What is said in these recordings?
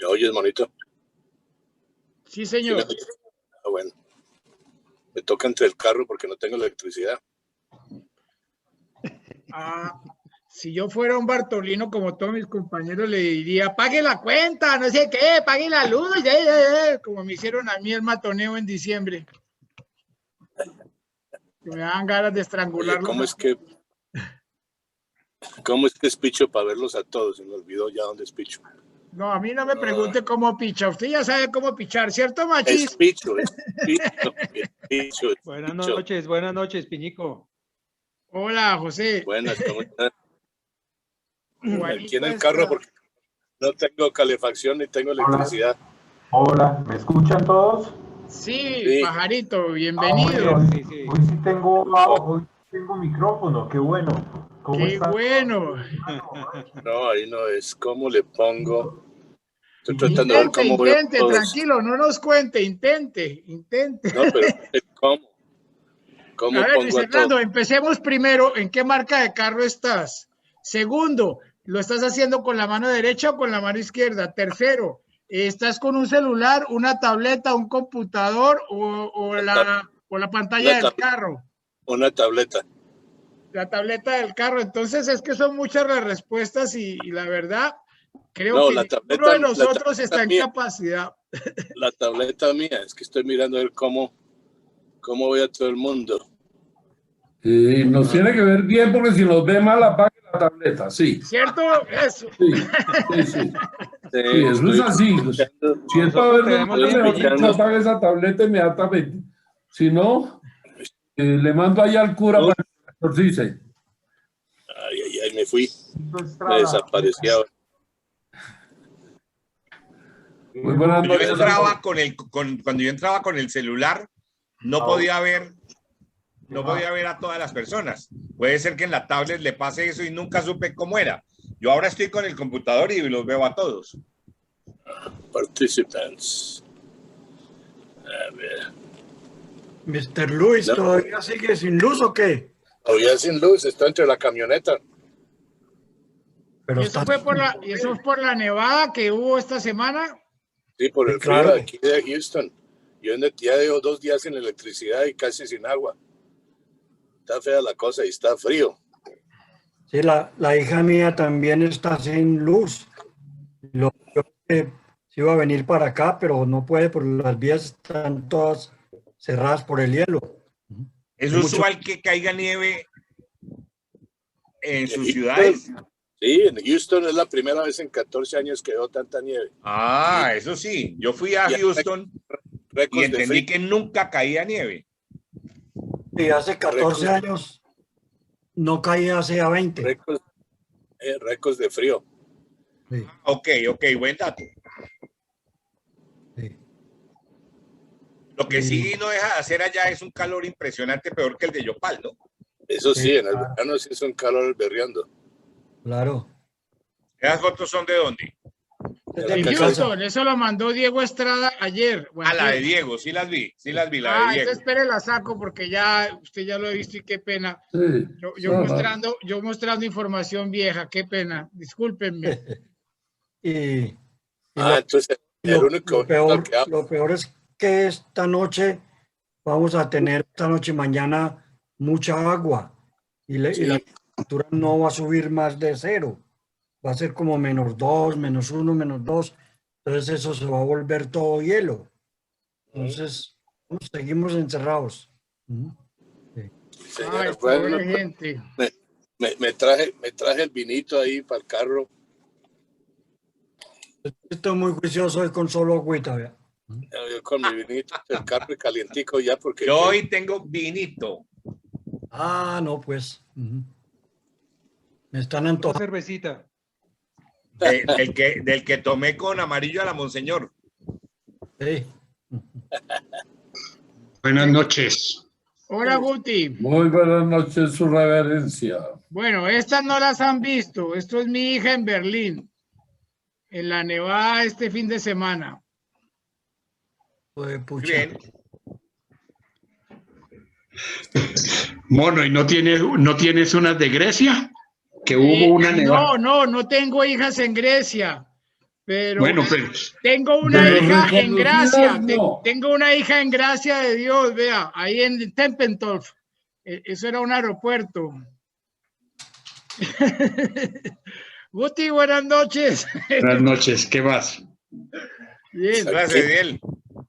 ¿Me oyes, monito? Sí, señor. Sí, bueno. Me toca entre el carro porque no tengo electricidad. Si yo fuera un Bartolino como todos mis compañeros le diría, pague la cuenta, no sé qué, pague la luz, como me hicieron a mí el matoneo en diciembre. Que me dan ganas de estrangularlo. Oye, ¿cómo es que es picho para verlos a todos? Se me olvidó ya dónde es picho. No, a mí no me pregunte cómo picha. Usted ya sabe cómo pichar, ¿cierto, Machis? Es picho. Buenas noches, Piñico. Hola, José. Buenas, ¿cómo estás? Juanito Aquí en el carro porque no tengo calefacción ni tengo electricidad. Hola, ¿me escuchan todos? Sí, pajarito, bienvenido. Hoy sí tengo micrófono, qué bueno. Qué bueno. No, ahí no es. ¿Cómo le pongo? Estoy tratando de ver cómo intente, tranquilo, no nos cuente, intente. No, pero ¿cómo? ¿Cómo a ver, pongo Luis a Fernando, todo? empecemos primero. ¿En qué marca de carro estás? Segundo, ¿lo estás haciendo con la mano derecha o con la mano izquierda? Tercero, ¿estás con un celular, una tableta, un computador o la pantalla del carro? Una tableta. La tableta del carro. Entonces es que son muchas las respuestas y la verdad creo que ninguno de nosotros está en capacidad. La tableta mía, es que estoy mirando a ver cómo ve a todo el mundo. Y nos tiene que ver bien porque si nos ve mal apague la tableta, sí. ¿Cierto? Eso. Sí, eso es así. Si esto a ver, no apague esa tableta inmediatamente. Si no, le mando allá al cura para que la exorcice. Ay, me fui. Me desaparecía. Muy buenas noches. Cuando yo entraba con el celular, no podía ver a todas las personas. Puede ser que en la tablet le pase eso y nunca supe cómo era. Yo ahora estoy con el computador y los veo a todos. Participants. A ver. Mr. Luis, ¿todavía sigue sin luz o qué? Todavía sin luz, está entre la camioneta. Pero ¿Y eso fue por la nevada que hubo esta semana? Sí, por el frío de aquí de Houston. Yo ya llevo 2 días sin electricidad y casi sin agua. Está fea la cosa y está frío. Sí, la hija mía también está sin luz. Yo iba a venir para acá, pero no puede porque las vías están todas cerradas por el hielo. ¿Es usual que caiga nieve en sus ciudades? Sí, en Houston es la primera vez en 14 años que veo tanta nieve. Eso sí. Yo fui a Houston y entendí que nunca caía nieve. Sí, hace 14 años no caía hace 20. Récords de frío. Sí. Ok, buen dato. Sí. Lo que sí no deja de hacer allá es un calor impresionante, peor que el de Yopal, ¿no? Eso sí, en el verano sí es un calor berreando. Claro. ¿Esas fotos son de dónde? De Houston, eso lo mandó Diego Estrada ayer. La de Diego, sí las vi, la de Diego. Espere, la saco porque usted ya lo ha visto y qué pena. Sí, yo mostrando información vieja, qué pena, discúlpenme. Entonces, lo peor es que esta noche vamos a tener, mañana, mucha agua y la temperatura no va a subir más de 0. Va a ser como -2, -1, -2. Entonces eso se va a volver todo hielo. Entonces seguimos encerrados. Señora, pobre gente. Me traje el vinito ahí para el carro. Estoy muy juicioso hoy con solo agüita, ¿vea? Yo con mi vinito del carro y calientico ya porque... Yo hoy tengo vinito. No, pues. Me están antojando. Cervecita. Del que tomé con amarillo a la Monseñor. Sí. Buenas noches. Hola, Guti. Muy buenas noches, su reverencia. Bueno, estas no las han visto. Esto es mi hija en Berlín, en la nevada este fin de semana. Bien. Mono, ¿y no tienes unas de Grecia? Que hubo una nevada. No tengo hijas en Grecia. Pero Bueno, pues, tengo una pero hija en reconocidas, gracia, no. tengo una hija en gracia de Dios, vea, ahí en Tempelhof. Eso era un aeropuerto. Guti, buenas noches. buenas noches, ¿qué vas? Bien. Gracias, Ediel.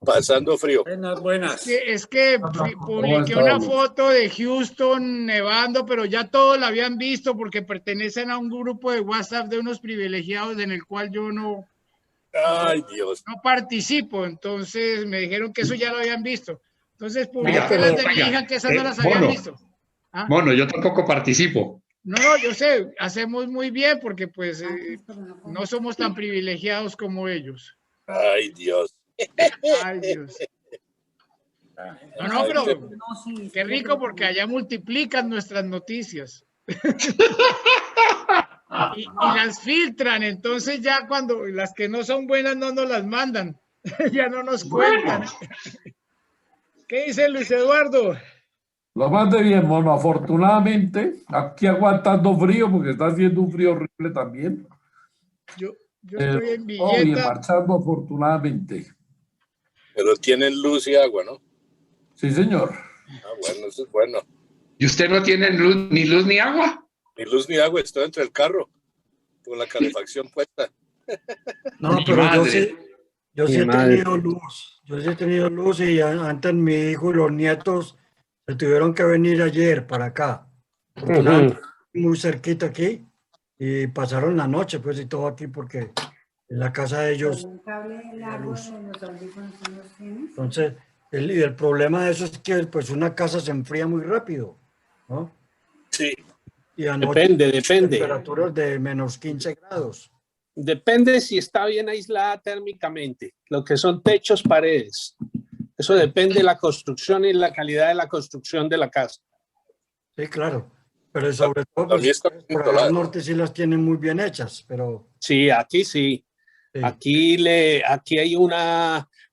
Pasando frío. Buenas. Es que publiqué una foto de Houston nevando, pero ya todos la habían visto porque pertenecen a un grupo de WhatsApp de unos privilegiados en el cual yo no Dios. no participo. Entonces me dijeron que eso ya lo habían visto. Entonces publiqué Oiga, las de mi oiga, hija que esas no las habían Mono. visto. ¿Ah? Bueno, yo tampoco participo. No, yo sé, hacemos muy bien porque pues no somos tan privilegiados como ellos. Ay, Dios. Ay, Dios. No, pero qué rico porque allá multiplican nuestras noticias. y las filtran, entonces ya cuando las que no son buenas no nos las mandan, ya no nos cuentan. ¿Qué dice Luis Eduardo? Lo más de bien, mono. Afortunadamente, aquí aguantando frío, porque está haciendo un frío horrible también. Yo estoy en Todo bien, Villeta. marchando afortunadamente. Pero tienen luz y agua, ¿no? Sí, señor. Bueno, eso es bueno. ¿Y usted no tiene luz ni agua? Ni luz ni agua, estoy dentro del carro, con la calefacción puesta. No, Mi pero madre. yo sí Mi he madre. tenido luz. Yo sí he tenido luz y antes mi hijo y los nietos se tuvieron que venir ayer para acá. Porque estaban muy cerquita aquí y pasaron la noche, pues, y todo aquí porque en la casa de ellos había luz. Entonces, el problema de eso es que pues una casa se enfría muy rápido, ¿no? Sí. Y anoche Depende. temperaturas de menos 15 grados. Depende si está bien aislada térmicamente, lo que son techos, paredes. Eso depende de la construcción y la calidad de la construcción de la casa. Sí, claro. Pero sobre todo, También pues, está por bonito, allá la- al norte sí las tienen muy bien hechas, pero Sí, aquí sí. sí. Aquí hay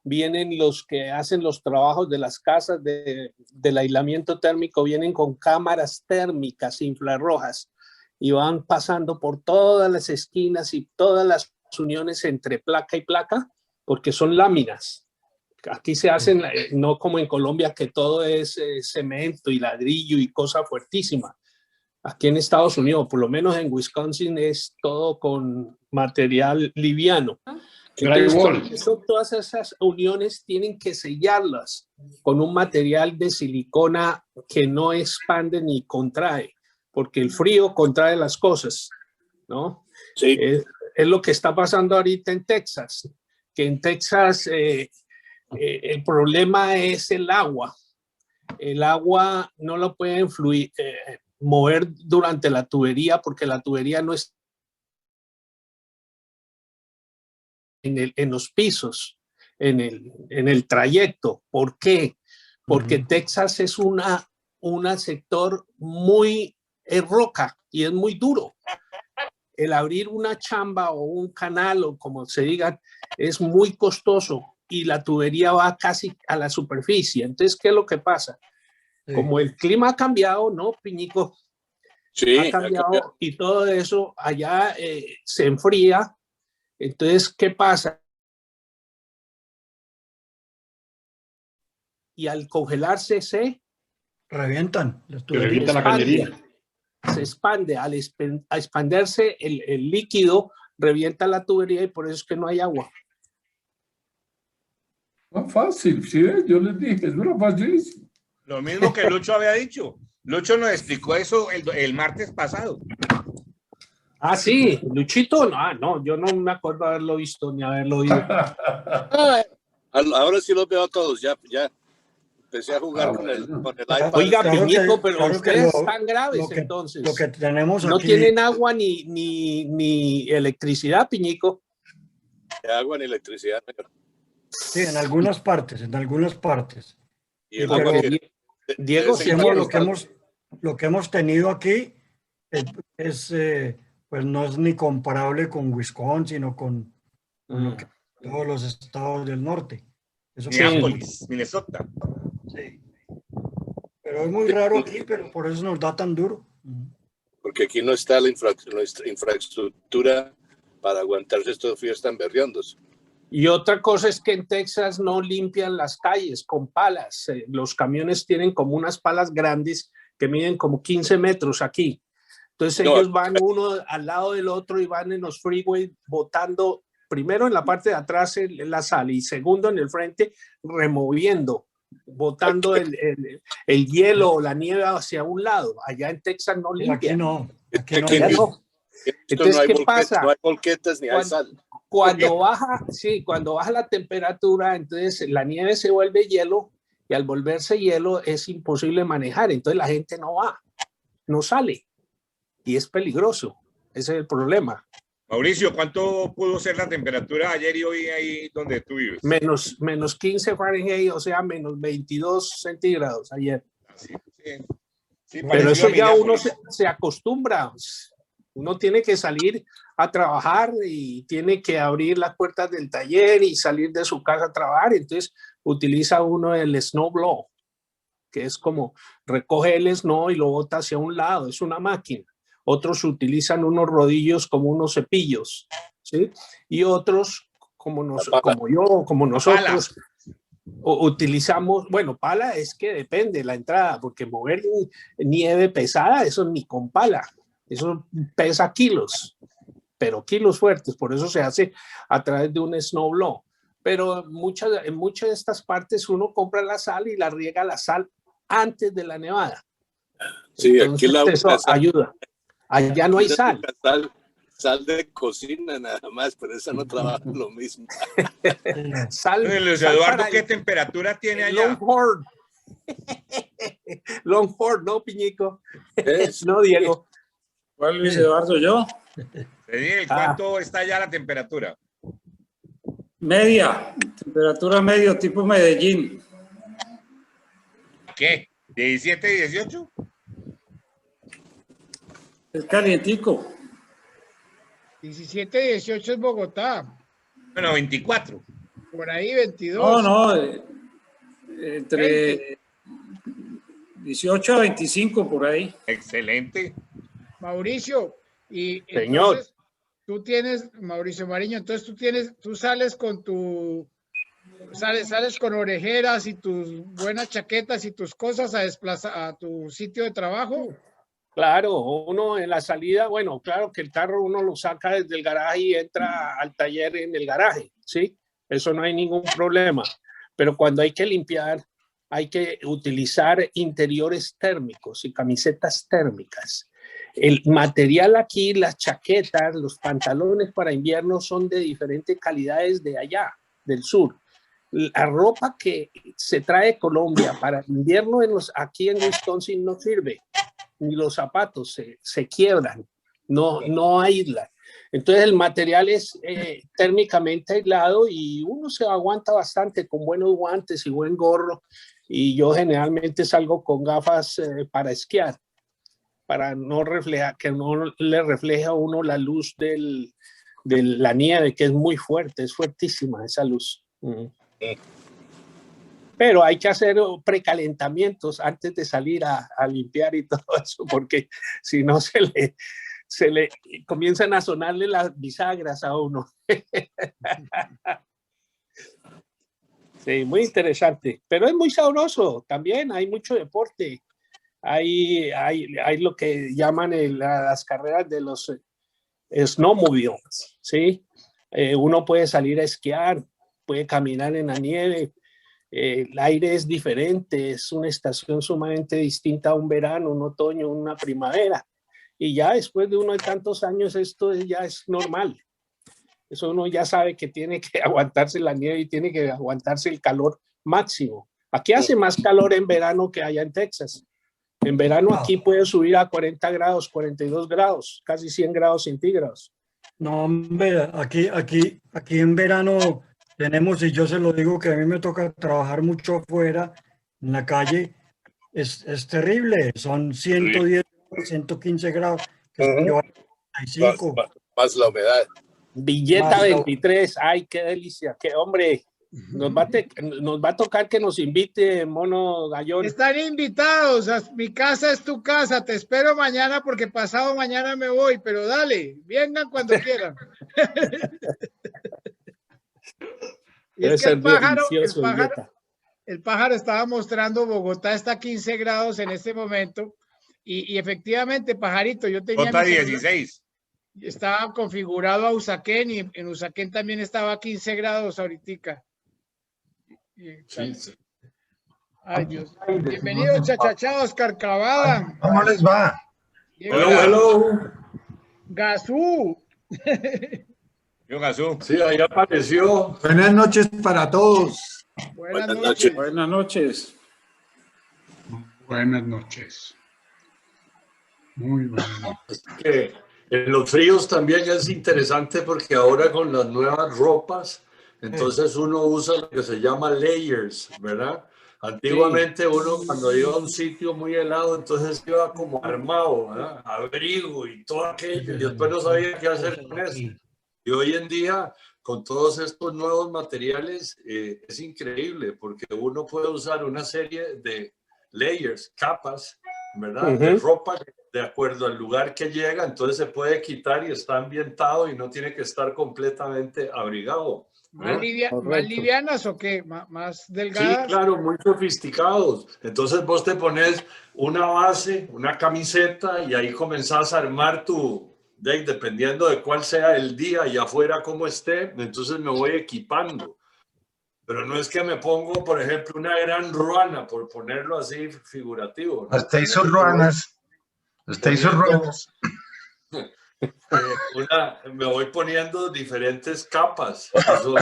vienen los que hacen los trabajos de las casas del aislamiento térmico, vienen con cámaras térmicas infrarrojas y van pasando por todas las esquinas y todas las uniones entre placa y placa, porque son láminas. Aquí se hacen, no como en Colombia, que todo es cemento y ladrillo y cosa fuertísima. Aquí en Estados Unidos, por lo menos en Wisconsin, es todo con material liviano. Entonces, Drywall. todas esas uniones tienen que sellarlas con un material de silicona que no expande ni contrae, porque el frío contrae las cosas, ¿no? Sí. Es lo que está pasando ahorita en Texas, que en Texas el problema es el agua. El agua no lo pueden mover durante la tubería porque la tubería no está en los pisos, en el trayecto. ¿Por qué? Porque Texas es un sector muy roca y es muy duro. El abrir una chamba o un canal o como se diga es muy costoso y la tubería va casi a la superficie. Entonces, ¿qué es lo que pasa? Sí. Como el clima ha cambiado, ¿no, Piñico? Sí, ha cambiado y todo eso allá se enfría. Entonces, ¿qué pasa? Y al congelarse se revientan. Revienta la cañería. Se expande. Al expandirse el líquido, revienta la tubería y por eso es que no hay agua. Más fácil, ¿sí ves? Yo les dije, es una facilísima. Lo mismo que Lucho había dicho. Lucho nos explicó eso el martes pasado. Ah, sí, Luchito, no, yo no me acuerdo haberlo visto ni haberlo oído. Ahora sí los veo a todos, ya empecé a jugar con el iPad. Oiga, claro Piñico, pero claro ustedes están graves entonces. Lo que tenemos no aquí, tienen agua ni electricidad, Piñico. Ni agua ni electricidad. Sí, en algunas partes. Y pero, Diego, lo que hemos tenido aquí es pues no es ni comparable con Wisconsin o con todos los estados del norte. Eso Minneapolis, Minnesota. Sí. Pero es muy raro aquí, pero por eso nos da tan duro. Porque aquí no está nuestra infraestructura para aguantarse estos fríos tan berriondos. Y otra cosa es que en Texas no limpian las calles con palas. Los camiones tienen como unas palas grandes que miden como 15 metros aquí. Entonces ellos van uno al lado del otro y van en los freeways botando, primero en la parte de atrás la sal y segundo en el frente removiendo, botando el hielo o la nieve hacia un lado. Allá en Texas no limpian. Aquí no. Entonces, ¿qué pasa? No hay volquetas ni hay sal. Cuando baja la temperatura, entonces la nieve se vuelve hielo y al volverse hielo es imposible manejar. Entonces la gente no va, no sale y es peligroso. Ese es el problema. Mauricio, ¿cuánto pudo ser la temperatura ayer y hoy ahí donde tú vives? Menos 15 Fahrenheit, o sea, menos 22 centígrados ayer. Sí, pero eso ya uno se acostumbra. Uno tiene que salir a trabajar y tiene que abrir las puertas del taller y salir de su casa a trabajar. Entonces utiliza uno el snowblower, que es como recoge el snow y lo bota hacia un lado. Es una máquina. Otros utilizan unos rodillos como unos cepillos, ¿sí? Y otros, como nosotros, utilizamos, bueno, pala es que depende de la entrada, porque mover nieve pesada, eso ni con pala. Eso pesa kilos, pero kilos fuertes, por eso se hace a través de un snowblower. Pero en muchas de estas partes uno compra la sal y la riega la sal antes de la nevada. Sí, entonces, aquí eso ayuda. Allá no hay sal. Sal de cocina nada más, pero esa no trabaja lo mismo. Luis Eduardo, ¿qué temperatura tiene allá? Longhorn. Longhorn, no, Piñico. No, Diego. ¿Cuál Luis Eduardo? ¿Yo? ¿Cuánto está ya la temperatura? Media, temperatura medio, tipo Medellín. ¿Qué? ¿17, 18? Es calientico. 17, 18 es Bogotá. Bueno, 24. Por ahí 22. No, entre 18 a 25 por ahí. Excelente. Mauricio, y señor, entonces tú tienes, Mauricio Mariño, entonces tú sales con sales con orejeras y tus buenas chaquetas y tus cosas a desplazar a tu sitio de trabajo. Claro, uno en la salida, bueno, claro que el carro uno lo saca desde el garaje y entra al taller en el garaje, ¿sí? Eso no hay ningún problema. Pero cuando hay que limpiar, hay que utilizar interiores térmicos y camisetas térmicas. El material aquí, las chaquetas, los pantalones para invierno son de diferentes calidades de allá, del sur. La ropa que se trae de Colombia para invierno aquí en Wisconsin no sirve. Ni los zapatos se quiebran, no aíslan. Entonces el material es térmicamente aislado y uno se aguanta bastante con buenos guantes y buen gorro. Y yo generalmente salgo con gafas para esquiar, para no reflejar, que no le refleje a uno la luz de la nieve, que es muy fuerte, es fuertísima esa luz. Pero hay que hacer precalentamientos antes de salir a limpiar y todo eso, porque si no se le comienzan a sonarle las bisagras a uno. Sí, muy interesante, pero es muy sabroso también, hay mucho deporte. Hay lo que llaman las carreras de los snowmobiles, ¿sí? Uno puede salir a esquiar, puede caminar en la nieve. El aire es diferente, es una estación sumamente distinta a un verano, un otoño, una primavera. Y ya después de uno de tantos años esto ya es normal. Eso uno ya sabe que tiene que aguantarse la nieve y tiene que aguantarse el calor máximo. Aquí hace más calor en verano que allá en Texas. En verano aquí puede subir a 40 grados, 42 grados, casi 100 grados centígrados. No, hombre, aquí en verano tenemos, y yo se lo digo, que a mí me toca trabajar mucho afuera, en la calle, es terrible, son 110, 115 grados, que más la humedad. Villeta 23, ay, qué delicia, qué hombre, Nos va a tocar que nos invite, Mono Gallón. Están invitados, mi casa es tu casa, te espero mañana porque pasado mañana me voy, pero dale, vengan cuando quieran. Y es que el pájaro estaba mostrando, Bogotá está a 15 grados en este momento y efectivamente, pajarito, yo tenía... Bogotá 16. Estaba configurado a Usaquén y en Usaquén también estaba a 15 grados ahorita. Sí. Ay, Dios. Bienvenido, chachachá, Oscar Cavada. ¿Cómo les va? Hello. Gazú. Yo, Gazú. Sí, ahí apareció. Buenas noches para todos. Buenas noches. Buenas noches. Buenas noches. Muy buenas noches. Que en los fríos también es interesante porque ahora con las nuevas ropas, entonces uno usa lo que se llama layers, ¿verdad? Antiguamente uno cuando iba a un sitio muy helado, entonces iba como armado, ¿verdad? Abrigo y todo aquello, y después no sabía qué hacer con eso. Y hoy en día, con todos estos nuevos materiales, es increíble porque uno puede usar una serie de layers, capas, ¿verdad? De ropa de acuerdo al lugar que llega, entonces se puede quitar y está ambientado y no tiene que estar completamente abrigado. ¿Más livianas o qué? ¿Más delgadas? Sí, claro, muy sofisticados. Entonces vos te pones una base, una camiseta y ahí comenzás a armar dependiendo de cuál sea el día y afuera cómo esté, entonces me voy equipando. Pero no es que me pongo, por ejemplo, una gran ruana, por ponerlo así figurativo, ¿no? Usted hizo ruanas. Usted hizo ruanas. Me voy poniendo diferentes capas, que son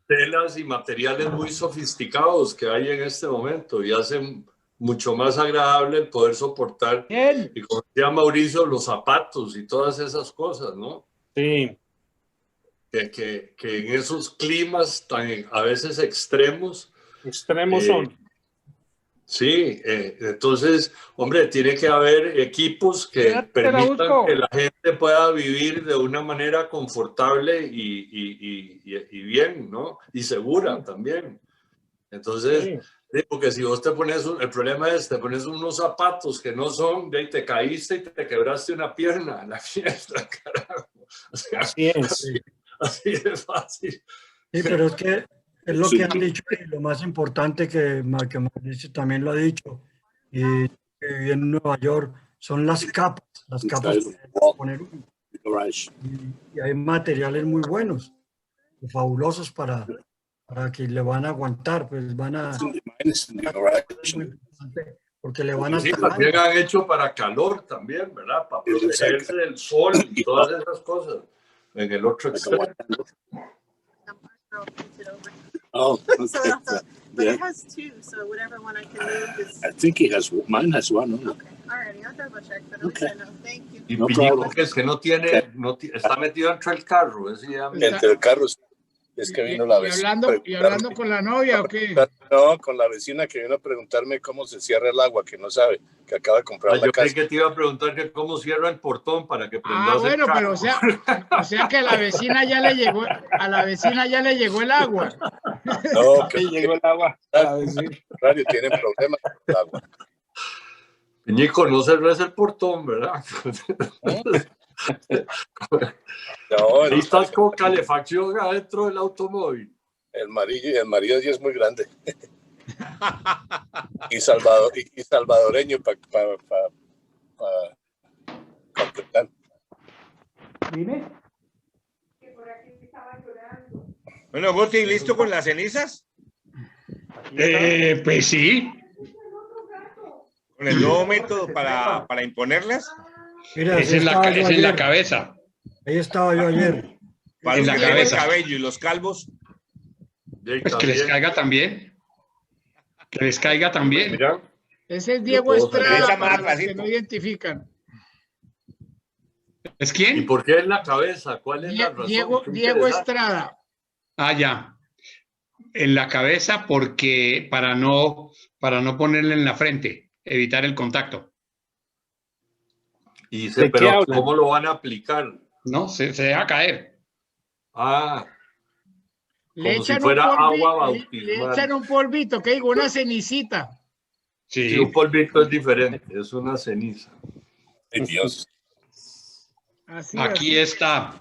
telas y materiales muy sofisticados que hay en este momento y hacen mucho más agradable el poder soportar, y como decía Mauricio, los zapatos y todas esas cosas, ¿no? Sí. Que en esos climas tan a veces extremos. Extremos son. Sí, entonces, hombre, tiene que haber equipos que permitan que la gente pueda vivir de una manera confortable y bien, ¿no? Y segura también. Entonces, porque si vos te pones, el problema es, te pones unos zapatos que no son, te caíste y te quebraste una pierna en la fiesta, carajo. O sea, así de fácil. Sí, pero es que es lo que han dicho y lo más importante que Mauricio también lo ha dicho, y que vive en Nueva York, son las capas que poner uno. Y hay materiales muy buenos, fabulosos para que le van a aguantar, pues van a... Porque le van a... Sí, también han hecho para calor también, ¿verdad? Para protegerse del sol y todas esas cosas. En el otro extremo. Oh, okay. So that's but it has two, so whatever one I can move is... I think mine has one. No? Okay, alrighty, I'll double check, but at least I know. Thank you. Y Piñico, que es que no tiene, está metido entre el carro. Entre el carro, es que vino la vecina. ¿Y hablando con la novia o qué? No, con la vecina que vino a preguntarme cómo se cierra el agua, que no sabe, que acaba de comprar la yo casa. Yo creí que te iba a preguntar que cómo cierra el portón para que prendas bueno, el carro. pero o sea que a la vecina ya le llegó el agua. No, que llegó el agua a la vecina. Radio tiene problemas con el agua. Piñico, no cerres el portón, ¿verdad? No, ahí estás con calefacción adentro del automóvil. El marido ya es muy grande. y salvadoreño para completar. Dime. Bueno, Guti, ¿listo con las cenizas? Pues sí. ¿Con el nuevo método para imponerlas? Mira, es en la cabeza. Ahí estaba yo ayer. Para en la cabeza. El cabello y los calvos. Pues que les caiga también. Que les caiga también. Mira, ese es Diego Estrada, para los que no identifican. ¿Es quién? ¿Y por qué en la cabeza? ¿Cuál es la razón? Diego Estrada. Ah, ya. En la cabeza porque para no ponerle en la frente, evitar el contacto. Pero ¿cómo lo van a aplicar? No, se deja caer. Ah. Le como si echan fuera un polvi- agua le bautismal. echan un polvito, ¿qué digo? Una cenicita. Sí, un polvito es diferente, es una ceniza. Ay, Dios. Así, Aquí así. está.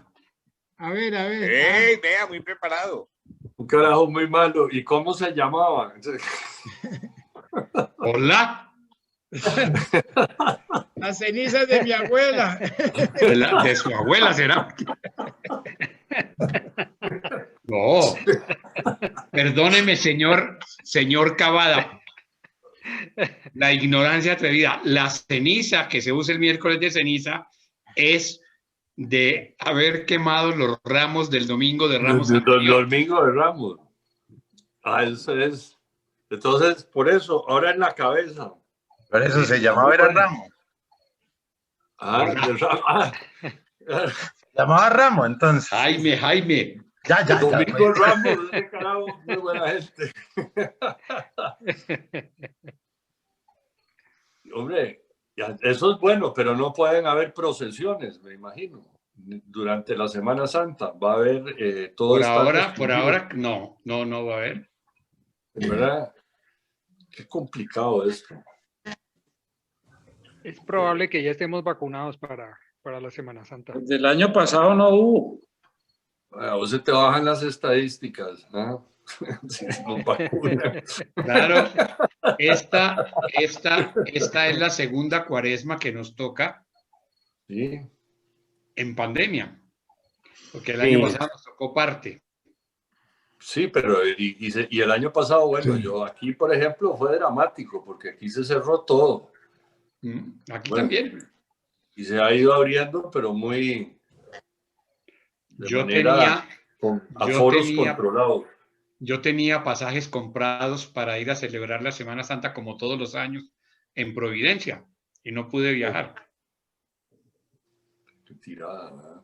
A ver, a ver. ¡Ey, vea, muy preparado! Un carajo muy malo. ¿Y cómo se llamaba? Hola. Las cenizas de mi abuela. De su abuela será. No. Perdóneme, señor Cavada. La ignorancia atrevida. La ceniza que se usa el miércoles de ceniza es de haber quemado los ramos del domingo de Ramos anterior. Domingo de Ramos. Ah, eso es. Entonces, por eso, ahora en la cabeza. Por eso se llamaba era Ramo. Llamaba Ramo, entonces. Jaime. Ya. Domingo Ramos, ese carajo, muy buena gente. Hombre, eso es bueno, pero no pueden haber procesiones, me imagino. Durante la Semana Santa va a haber todo esto. Por ahora, no va a haber. ¿Verdad? Qué complicado esto. Es probable que ya estemos vacunados para la Semana Santa. Del año pasado no hubo. A vos se te bajan las estadísticas, ¿no? Si nos vacunan. Claro, esta es la segunda cuaresma que nos toca en pandemia, porque el año pasado nos tocó parte. Sí, pero y el año pasado, bueno, yo aquí, por ejemplo, fue dramático, porque aquí se cerró todo. Aquí también. Y se ha ido abriendo, pero muy... con aforos controlados. Yo tenía pasajes comprados para ir a celebrar la Semana Santa como todos los años en Providencia y no pude viajar. Qué tirada, ¿verdad?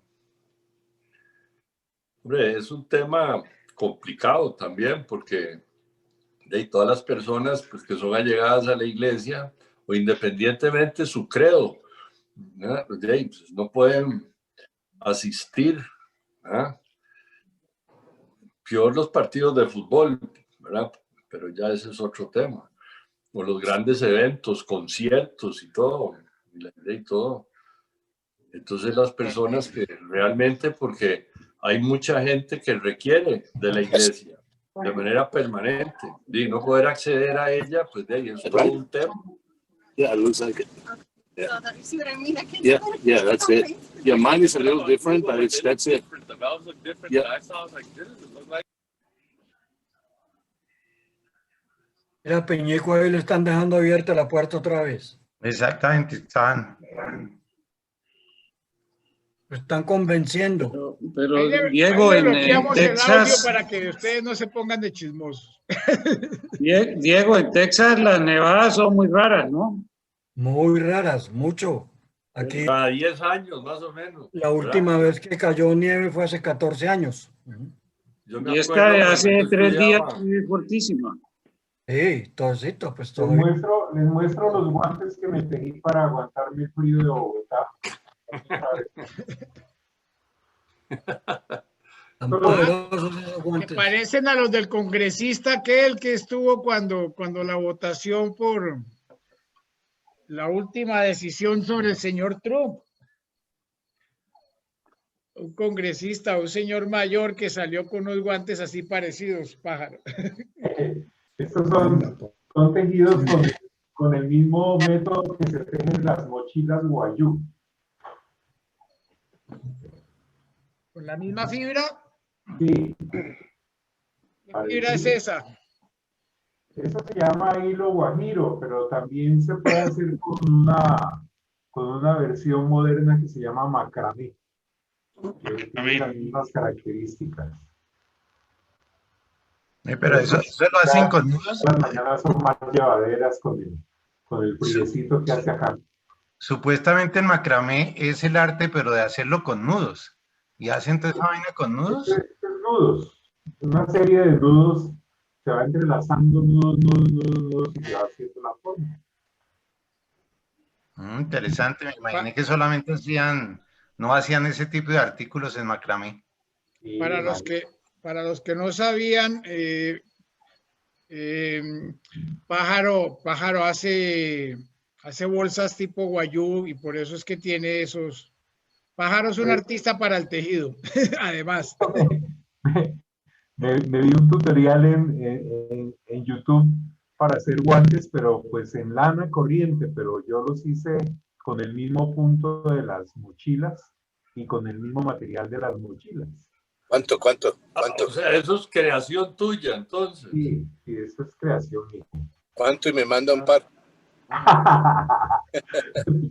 Hombre, es un tema complicado también porque de todas las personas pues, que son allegadas a la iglesia o independientemente su credo, ¿verdad? Pues, no pueden asistir, ¿verdad? Peor los partidos de fútbol, ¿verdad? Pero ya ese es otro tema. O los grandes eventos, conciertos y todo, y todo. Entonces las personas que realmente, porque hay mucha gente que requiere de la iglesia de manera permanente, y no poder acceder a ella, pues de ahí es todo un tema. Yeah, it looks like it. Yeah. So that, you see what I mean? I can Yeah, that's it. Yeah, mine is a little different, but that's it. The valves look different. Yeah. I saw, I was like, this doesn't look like. Mira, Peñico, ahí le están dejando abierta la puerta otra vez. Exactamente, están. Lo están convenciendo. Pero Ahí le- Diego, ahí le en bloqueamos el audio Texas, para que ustedes no se pongan de chismosos. Diego, en Texas las nevadas son muy raras, ¿no? Muy raras, mucho. Aquí Cada 10 años más o menos. la última vez que cayó nieve fue hace 14 años. Yo me Y esta acuerdo de cuando hace yo 3 días estudiaba. es fuertísima. Sí, todito, pues Les todavía. muestro los guantes que me pedí para aguantarme el frío de Bogotá. Tan poderosos esos Que guantes. parecen a los del congresista aquel que estuvo cuando la votación por la última decisión sobre el señor Trump. Un congresista, un señor mayor que salió con unos guantes así parecidos, pájaro. Estos son tejidos con el mismo método que se tejen las mochilas guayú. Con la misma fibra. Sí. ¿Qué fibra es esa? Eso se llama hilo guajiro, pero también se puede hacer con una versión moderna que se llama macramé, que tiene las mismas características. Pero eso lo hacen con nudos. Las mañanas son más llevaderas con el friecito que hace acá. Supuestamente el macramé es el arte, pero de hacerlo con nudos. ¿Y hacen toda esa vaina con nudos? Es nudos. Una serie de nudos. Se va entrelazando nudos y se va haciendo la forma. Interesante. Me imaginé que solamente no hacían ese tipo de artículos en macramé. Para para los que no sabían, Pájaro hace bolsas tipo guayú y por eso es que tiene esos. Pájaro es un artista para el tejido, además. Me vi un tutorial en YouTube para hacer guantes, pero pues en lana corriente, pero yo los hice con el mismo punto de las mochilas y con el mismo material de las mochilas. ¿Cuánto? O sea, eso es creación tuya, entonces. Sí, eso es creación mía. ¿Cuánto? Y me manda un par.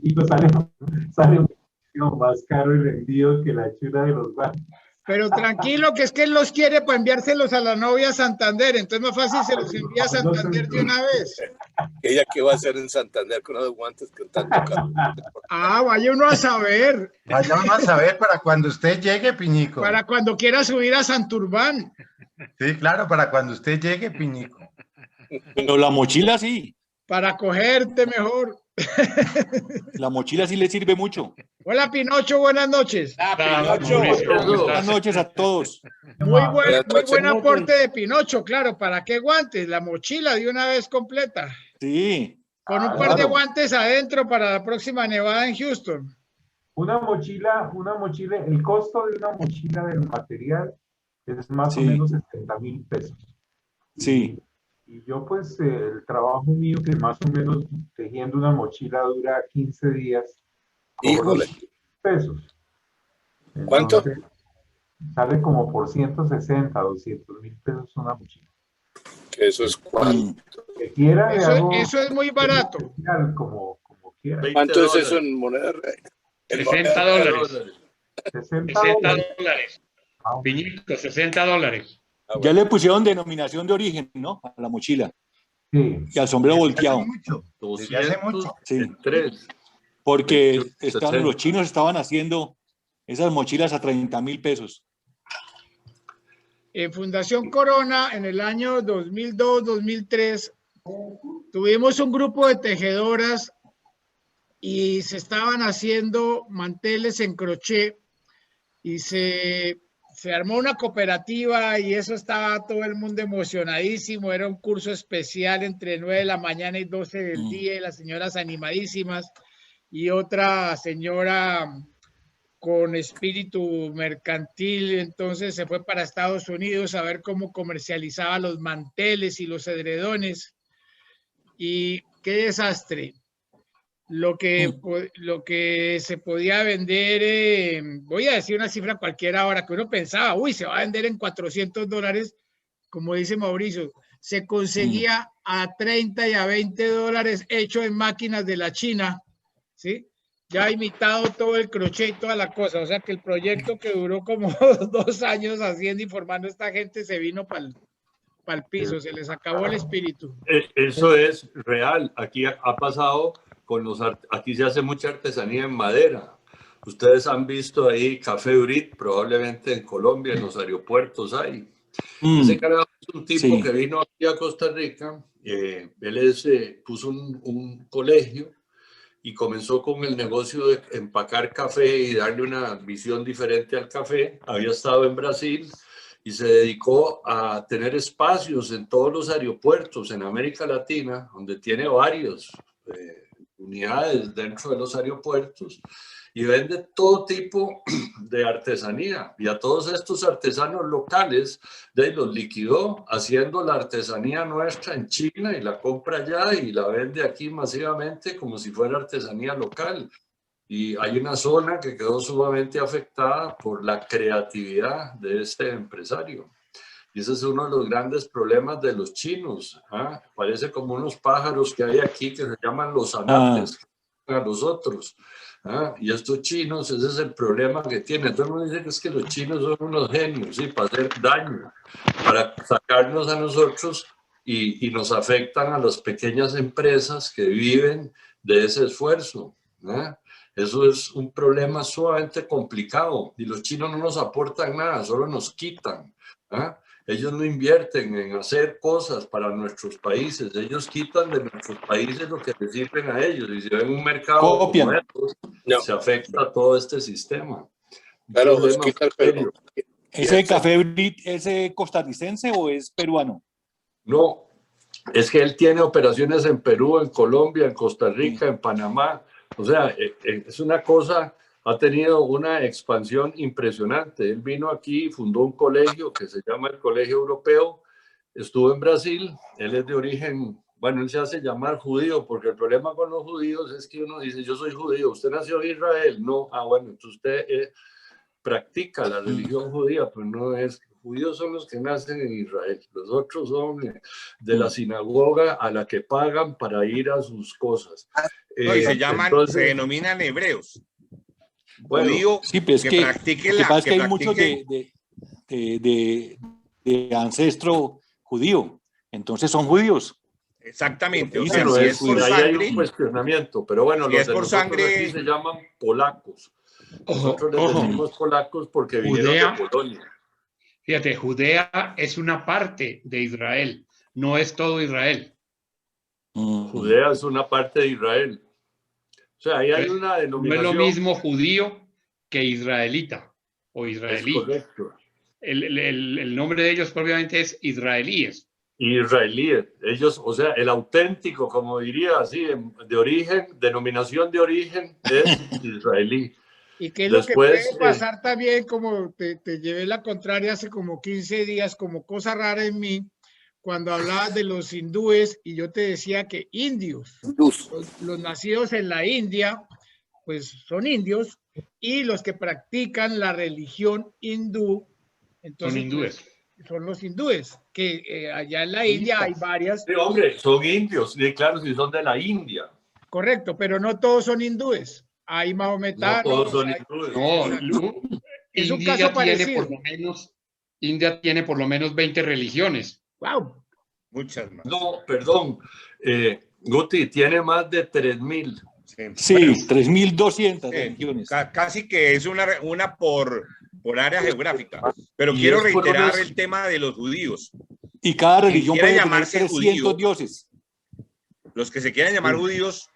Y pues sale más caro el envío que la chula de los guantes. Pero tranquilo, que es que él los quiere para enviárselos a la novia a Santander, entonces más fácil se los envía a Santander de una vez. ¿Ella qué va a hacer en Santander con los guantes con tanto calor? Vaya uno a saber. Vaya uno a saber para cuando usted llegue, Piñico. Para cuando quiera subir a Santurbán. Sí, claro, para cuando usted llegue, Piñico. Pero la mochila sí. Para cogerte mejor. La mochila sí le sirve mucho. Hola, Pinocho, buenas noches. Pinocho. Buenas noches a todos. Muy buen aporte de Pinocho, claro. ¿Para qué guantes? La mochila de una vez completa. Sí. Con un par de guantes adentro para la próxima nevada en Houston. Una mochila, el costo de una mochila del material es más o menos 70,000 pesos. Sí. Y yo pues el trabajo mío que más o menos tejiendo una mochila dura 15 días. Híjole. Pesos. ¿Cuánto? Entonces, sale como por 160, 200,000 pesos una mochila. ¿Eso es cuánto? Que quiera, eso es muy barato. Como quiera. ¿Cuánto es eso en moneda? $60. 60 dólares. Piñito, $60. Ya le pusieron denominación de origen, ¿no? A la mochila. Sí. Y al sombrero volteado. Desde hace mucho. Sí. 3. Porque los chinos estaban haciendo esas mochilas a 30,000 pesos. En Fundación Corona, en el año 2002-2003, tuvimos un grupo de tejedoras y se estaban haciendo manteles en crochet y se armó una cooperativa y eso estaba todo el mundo emocionadísimo. Era un curso especial entre 9 de la mañana y 12 del día y las señoras animadísimas y otra señora con espíritu mercantil, entonces se fue para Estados Unidos a ver cómo comercializaba los manteles y los edredones. Y qué desastre. Lo que se podía vender, voy a decir una cifra cualquiera ahora, que uno pensaba, uy, se va a vender en $400, como dice Mauricio, se conseguía a 30 y a $20 hecho en máquinas de la China, ¿sí? Ya ha imitado todo el crochet y toda la cosa, o sea que el proyecto que duró como 2 años haciendo y formando a esta gente se vino para el piso, se les acabó el espíritu. Eso es real, aquí ha pasado aquí se hace mucha artesanía en madera. Ustedes han visto ahí Café Urit, probablemente en Colombia, en los aeropuertos hay. Ese carajo es un tipo que vino aquí a Costa Rica, él puso un colegio y comenzó con el negocio de empacar café y darle una visión diferente al café. Había estado en Brasil y se dedicó a tener espacios en todos los aeropuertos en América Latina, donde tiene varios unidades dentro de los aeropuertos y vende todo tipo de artesanía. Y a todos estos artesanos locales los liquidó haciendo la artesanía nuestra en China y la compra allá y la vende aquí masivamente como si fuera artesanía local. Y hay una zona que quedó sumamente afectada por la creatividad de este empresario. Y ese es uno de los grandes problemas de los chinos. Parece como unos pájaros que hay aquí que se llaman los anates, a los otros. Y estos chinos, ese es el problema que tienen. Todo el mundo dice que es que los chinos son unos genios, ¿sí? Para hacer daño, para sacarnos a nosotros y nos afectan a las pequeñas empresas que viven de ese esfuerzo. Eso es un problema sumamente complicado y los chinos no nos aportan nada, solo nos quitan. Ellos no invierten en hacer cosas para nuestros países, ellos quitan de nuestros países lo que les sirven a ellos y si ven un mercado como estos, se afecta a todo este sistema. Claro, Oscar, pero ¿Ese café Brit es costarricense o es peruano? No, es que él tiene operaciones en Perú, en Colombia, en Costa Rica, en Panamá. O sea, es una cosa, ha tenido una expansión impresionante. Él vino aquí y fundó un colegio que se llama el Colegio Europeo. Estuvo en Brasil, él es de origen, bueno, él se hace llamar judío, porque el problema con los judíos es que uno dice, yo soy judío, ¿usted nació en Israel? No, bueno, entonces usted practica la religión judía, pues no es, judíos son los que nacen en Israel, los otros son de la sinagoga a la que pagan para ir a sus cosas. No, y se llaman, entonces, se denominan hebreos. Bueno, judío, sí, pero es que pasa es que hay muchos de ancestro judío, entonces son judíos. Exactamente, o sea, si es por sangre, ahí hay un cuestionamiento, pero bueno, si los es por sangre aquí se llaman polacos. Nosotros les decimos polacos porque vinieron de Polonia. Fíjate, Judea es una parte de Israel, no es todo Israel. Judea es una parte de Israel. O sea, ahí hay una denominación. No es lo mismo judío que israelita o israelí. Es correcto. El nombre de ellos propiamente es israelíes. Israelíes. Ellos, o sea, el auténtico, como diría así, de origen, denominación de origen es israelí. Y que es lo que puede pasar también, como te llevé la contraria hace como 15 días, como cosa rara en mí, cuando hablabas de los hindúes y yo te decía que indios, los nacidos en la India, pues son indios, y los que practican la religión hindú, entonces, son hindúes. Pues, son los hindúes, que allá en la India hay varias. Sí, hombre, son indios, claro, si son de la India. Correcto, pero no todos son hindúes. Hay mahometanos. No todos son hindúes. No, es un caso parecido. India tiene por lo menos 20 religiones. ¡Wow! Muchas más. No, perdón. Guti, tiene más de 3.000. Sí, bueno, 3.200 religiones. Casi que es una por área geográfica. Pero quiero reiterar el tema de los judíos. Y cada religión puede llamarse tener 300 dioses. Los que se quieran llamar judíos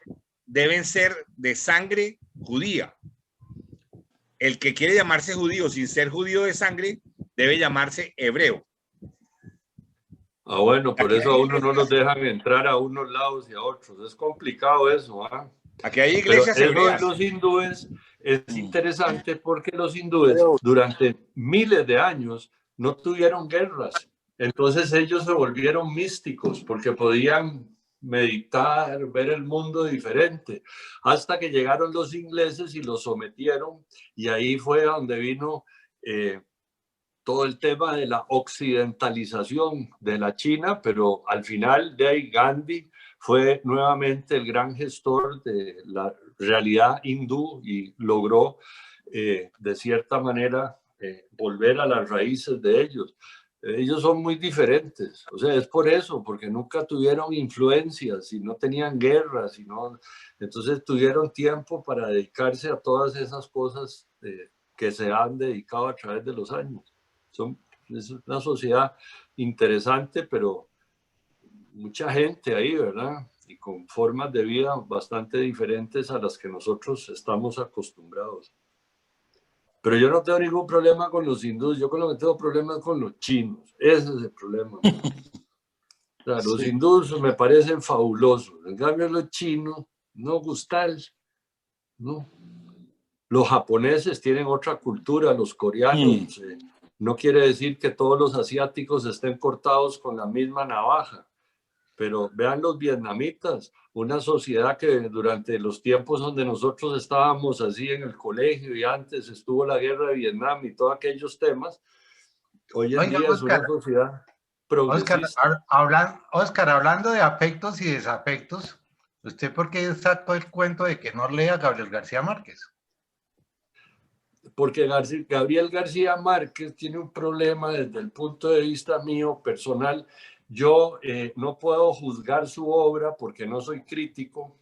deben ser de sangre judía. El que quiere llamarse judío sin ser judío de sangre debe llamarse hebreo. Bueno, por eso a uno no los dejan entrar a unos lados y a otros. Es complicado eso. Aquí hay iglesias hebreas. Los hindúes es interesante porque los hindúes durante miles de años no tuvieron guerras. Entonces ellos se volvieron místicos porque podían meditar, ver el mundo diferente, hasta que llegaron los ingleses y los sometieron, y ahí fue donde vino todo el tema de la occidentalización de la China, pero al final de ahí Gandhi fue nuevamente el gran gestor de la realidad hindú y logró de cierta manera volver a las raíces de ellos. Ellos son muy diferentes, o sea, es por eso, porque nunca tuvieron influencias y no tenían guerras, entonces tuvieron tiempo para dedicarse a todas esas cosas que se han dedicado a través de los años. Es una sociedad interesante, pero mucha gente ahí, ¿verdad? Y con formas de vida bastante diferentes a las que nosotros estamos acostumbrados. Pero yo no tengo ningún problema con los hindúes, yo con lo que tengo problemas con los chinos. Ese es el problema. O sea, los hindúes me parecen fabulosos. En cambio, los chinos, no gustan. No. Los japoneses tienen otra cultura, los coreanos. No quiere decir que todos los asiáticos estén cortados con la misma navaja. Pero vean los vietnamitas, una sociedad que durante los tiempos donde nosotros estábamos así en el colegio y antes estuvo la guerra de Vietnam y todos aquellos temas, hoy en día es una sociedad progresista. Oscar, hablando de afectos y desafectos, ¿usted por qué sacó el cuento de que no lea a Gabriel García Márquez? Porque Gabriel García Márquez tiene un problema desde el punto de vista mío personal. Yo no puedo juzgar su obra porque no soy crítico.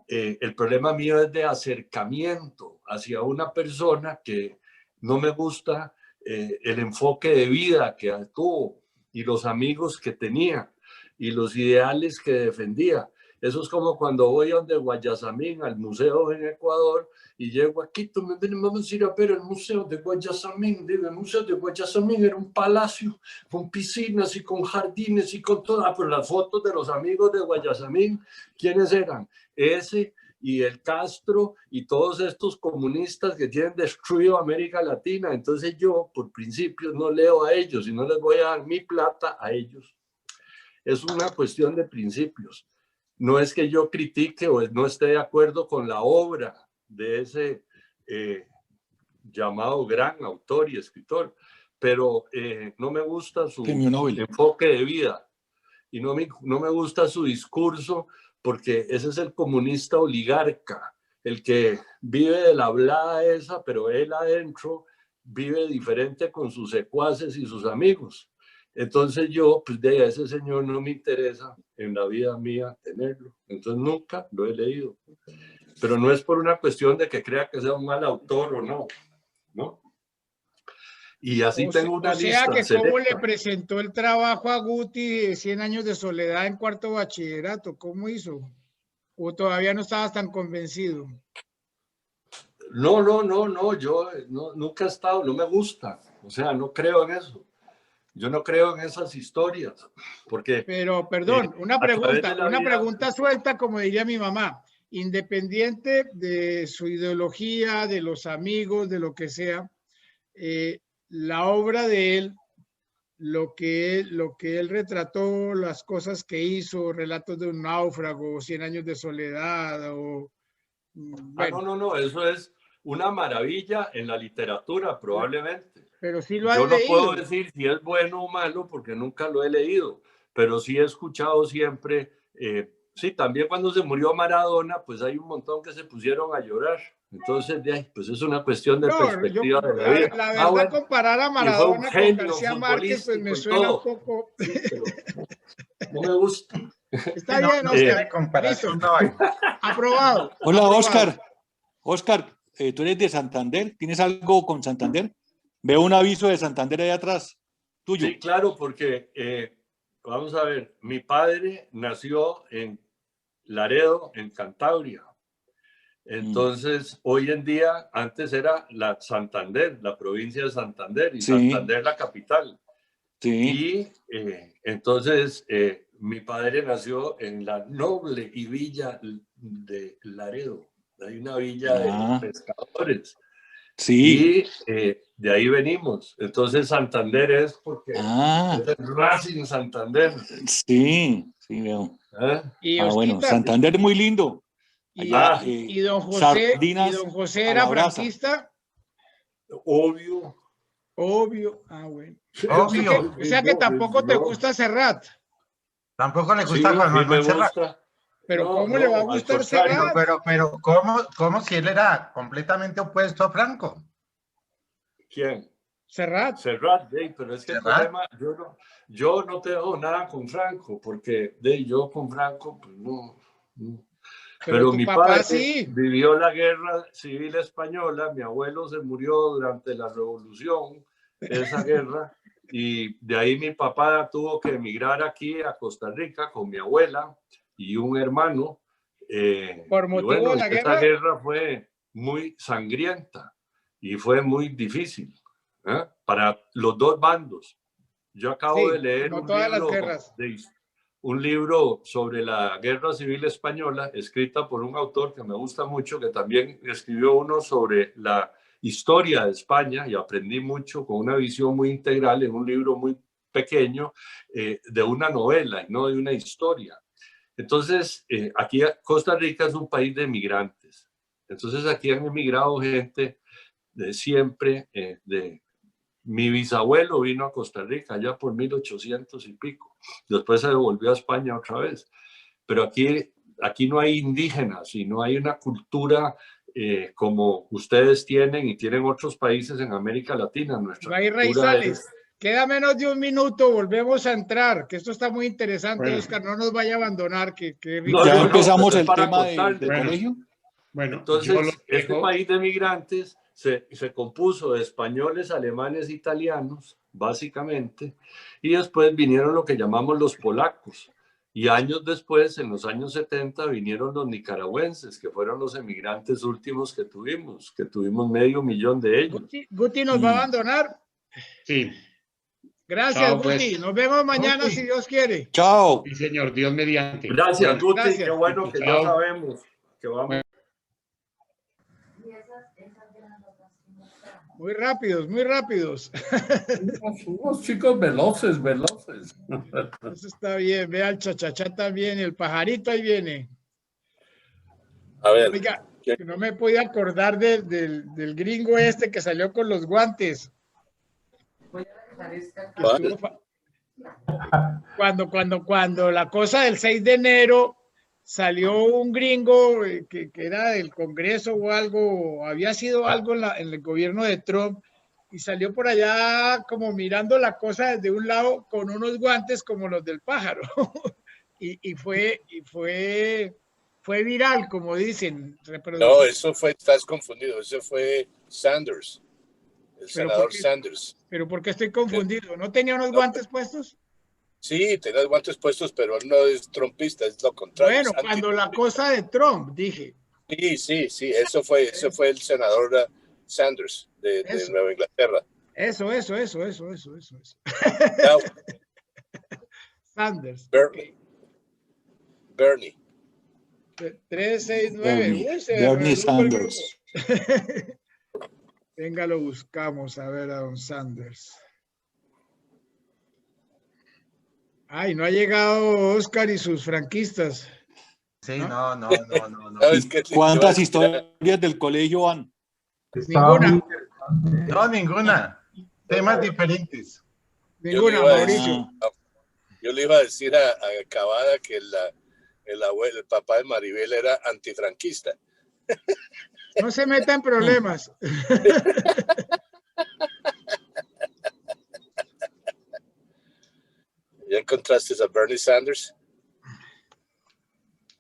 El problema mío es de acercamiento hacia una persona que no me gusta el enfoque de vida que tuvo y los amigos que tenía y los ideales que defendía. Eso es como cuando voy a donde Guayasamín, al museo en Ecuador, y llego a Quito, vamos a ir a ver el museo de Guayasamín. Digo, el museo de Guayasamín era un palacio con piscinas y con jardines y con todas, pero las fotos de los amigos de Guayasamín, ¿quiénes eran? Ese y el Castro y todos estos comunistas que tienen destruido América Latina. Entonces yo, por principio, no leo a ellos y no les voy a dar mi plata a ellos. Es una cuestión de principios. No es que yo critique o no esté de acuerdo con la obra de ese llamado gran autor y escritor, pero no me gusta su enfoque de vida y no me gusta su discurso, porque ese es el comunista oligarca, el que vive de la hablada esa, pero él adentro vive diferente con sus secuaces y sus amigos. Entonces yo, pues de ese señor no me interesa en la vida mía tenerlo. Entonces nunca lo he leído. Pero no es por una cuestión de que crea que sea un mal autor o no, ¿no? Y así tengo una lista. O sea que cómo le presentó el trabajo a Guti de 100 años de soledad en cuarto bachillerato, ¿cómo hizo? ¿O todavía no estabas tan convencido? No, yo nunca he estado, no me gusta. O sea, no creo en eso. Yo no creo en esas historias, porque... Pero, perdón, una pregunta suelta, como diría mi mamá. Independiente de su ideología, de los amigos, de lo que sea, la obra de él, lo que él retrató, las cosas que hizo, relatos de un náufrago, 100 años de soledad, o... Bueno. No, eso es una maravilla en la literatura, probablemente. Pero sí lo has leído. Yo no puedo decir si es bueno o malo porque nunca lo he leído, pero sí he escuchado siempre. Sí, también cuando se murió Maradona, pues hay un montón que se pusieron a llorar. Entonces, pues es una cuestión de perspectiva de la vida. La verdad, comparar a Maradona con García Márquez, pues me suena un poco... Sí, pero no me gusta. Está bien, Oscar. Listo. Aprobado. Hola, Oscar. Oscar, tú eres de Santander. ¿Tienes algo con Santander? Veo un aviso de Santander ahí atrás, tuyo. Sí, claro, porque, vamos a ver, mi padre nació en Laredo, en Cantabria. Entonces, hoy en día, antes era la Santander, la provincia de Santander, y Santander la capital. Sí. Y entonces, mi padre nació en la noble y villa de Laredo. Hay una villa de pescadores. Sí. Y de ahí venimos. Entonces Santander es porque es el Racing Santander. Sí, veo. Bueno, Santander es muy lindo. Allá, ¿Y don José era franquista? Obvio. Bueno. Obvio. O sea que tampoco te gusta Serrat. Tampoco le gusta Juan Manuel Serrat. Pero ¿cómo le va a gustar Serrat? Pero ¿cómo si él era completamente opuesto a Franco? ¿Quién? Serrat, pero es que el problema, yo no tengo nada con Franco, porque yo con Franco, pues no. Pero mi padre vivió la guerra civil española, mi abuelo se murió durante la revolución, esa guerra, y de ahí mi papá tuvo que emigrar aquí a Costa Rica con mi abuela y un hermano. Por motivo de la guerra. Esa guerra fue muy sangrienta y fue muy difícil para los dos bandos. Yo acabo de leer un libro sobre la Guerra Civil Española, escrita por un autor que me gusta mucho, que también escribió uno sobre la historia de España, y aprendí mucho con una visión muy integral en un libro muy pequeño, de una novela y no de una historia. Entonces, aquí Costa Rica es un país de migrantes. Entonces, aquí han emigrado gente de siempre. Mi bisabuelo vino a Costa Rica allá por 1800 y pico. Después se devolvió a España otra vez. Pero aquí no hay indígenas y no hay una cultura como ustedes tienen y tienen otros países en América Latina. No hay raizales. Queda menos de un minuto, volvemos a entrar, que esto está muy interesante, bueno. Oscar, no nos vaya a abandonar. Ya empezamos el tema del colegio. Bueno, entonces, este país de migrantes se compuso de españoles, alemanes, italianos, básicamente, y después vinieron lo que llamamos los polacos. Y años después, en los años 70, vinieron los nicaragüenses, que fueron los emigrantes últimos que tuvimos 500,000 de ellos. Guti nos va a abandonar. Sí. Gracias, Chao, Guti. pues. Nos vemos mañana, Guti. si Dios quiere. Chao. Sí, señor, Dios mediante. Gracias, Guti. Gracias. Qué bueno que Chao. ya sabemos que vamos. Muy rápidos, muy rápidos. Unos chicos veloces. Eso está bien. Vea el chachachá también. El pajarito ahí viene. A ver. Oiga, que no me podía acordar del gringo este que salió con los guantes. Cuando la cosa del 6 de enero salió un gringo que era del Congreso o algo, había sido algo en el gobierno de Trump, y salió por allá como mirando la cosa desde un lado con unos guantes como los del pájaro. y fue viral, como dicen. No, eso fue, estás confundido, ese fue Sanders, el senador Sanders. ¿Pero por qué estoy confundido? ¿No tenía unos guantes puestos? Sí, tenía guantes puestos, pero él no es trumpista, es lo contrario. Bueno, cuando la cosa de Trump, dije. Sí, eso fue el senador Sanders de Nueva Inglaterra. Eso. Now, Sanders. Bernie. 369. Bernie Sanders. Venga, lo buscamos a ver a don Sanders. Ay, no ha llegado Oscar y sus franquistas. Sí, no. ¿Cuántas historias del colegio van? Ninguna. No, ninguna. Temas diferentes. Ninguna, Mauricio. Yo le iba a decir a Cavada que el papá de Maribel era antifranquista. No se meta en problemas. ¿Ya encontraste a Bernie Sanders?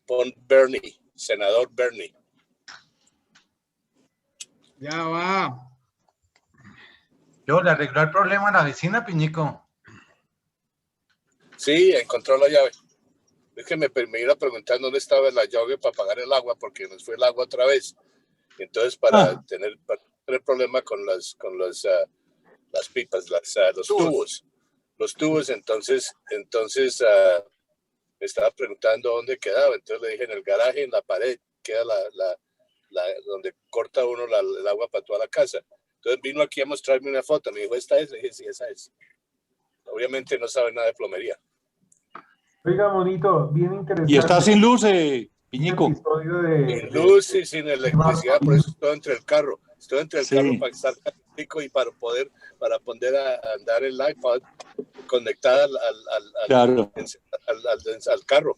Pon Bernie, senador Bernie. Ya va. Yo le arregló el problema a la vecina, Piñico. Sí, encontró la llave. Es que me iba a preguntar dónde estaba la llave para pagar el agua, porque nos fue el agua otra vez. Entonces, para tener problema con las pipas, los tubos. Los tubos, entonces me estaba preguntando dónde quedaba. Entonces le dije, en el garaje, en la pared, queda donde corta uno el agua para toda la casa. Entonces vino aquí a mostrarme una foto. Me dijo, ¿esta es? Le dije, sí, esa es. Obviamente no sabe nada de plomería. Oiga, bonito, bien interesante. Y está sin luz, Piñico. Sin luz y sin electricidad, por eso estoy entre el carro. Estoy entre el carro para estar calientico y para poder andar el iPad conectada al carro.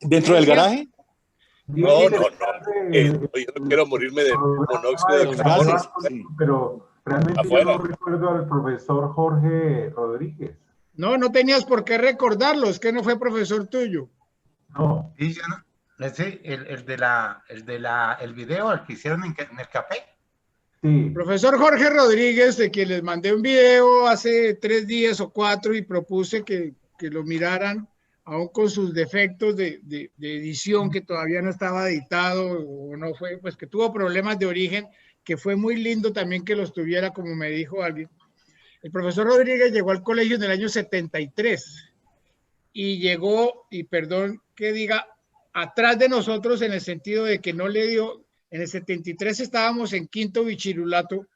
¿Dentro del garaje? No. Yo no quiero morirme de monóxido de carbono. Pero realmente yo no recuerdo al profesor Jorge Rodríguez. No tenías por qué recordarlo, es que no fue profesor tuyo. No. Sí, ya no. Ese, el video, el que hicieron en el café. Sí. Profesor Jorge Rodríguez, de quien les mandé un video hace 3 días o 4 y propuse que lo miraran, aún con sus defectos de edición, que todavía no estaba editado o no fue, pues que tuvo problemas de origen, que fue muy lindo también que los tuviera, como me dijo alguien. El profesor Rodríguez llegó al colegio en el año 73 y llegó, y perdón que diga, atrás de nosotros en el sentido de que no le dio. En el 73 estábamos en quinto bichirulato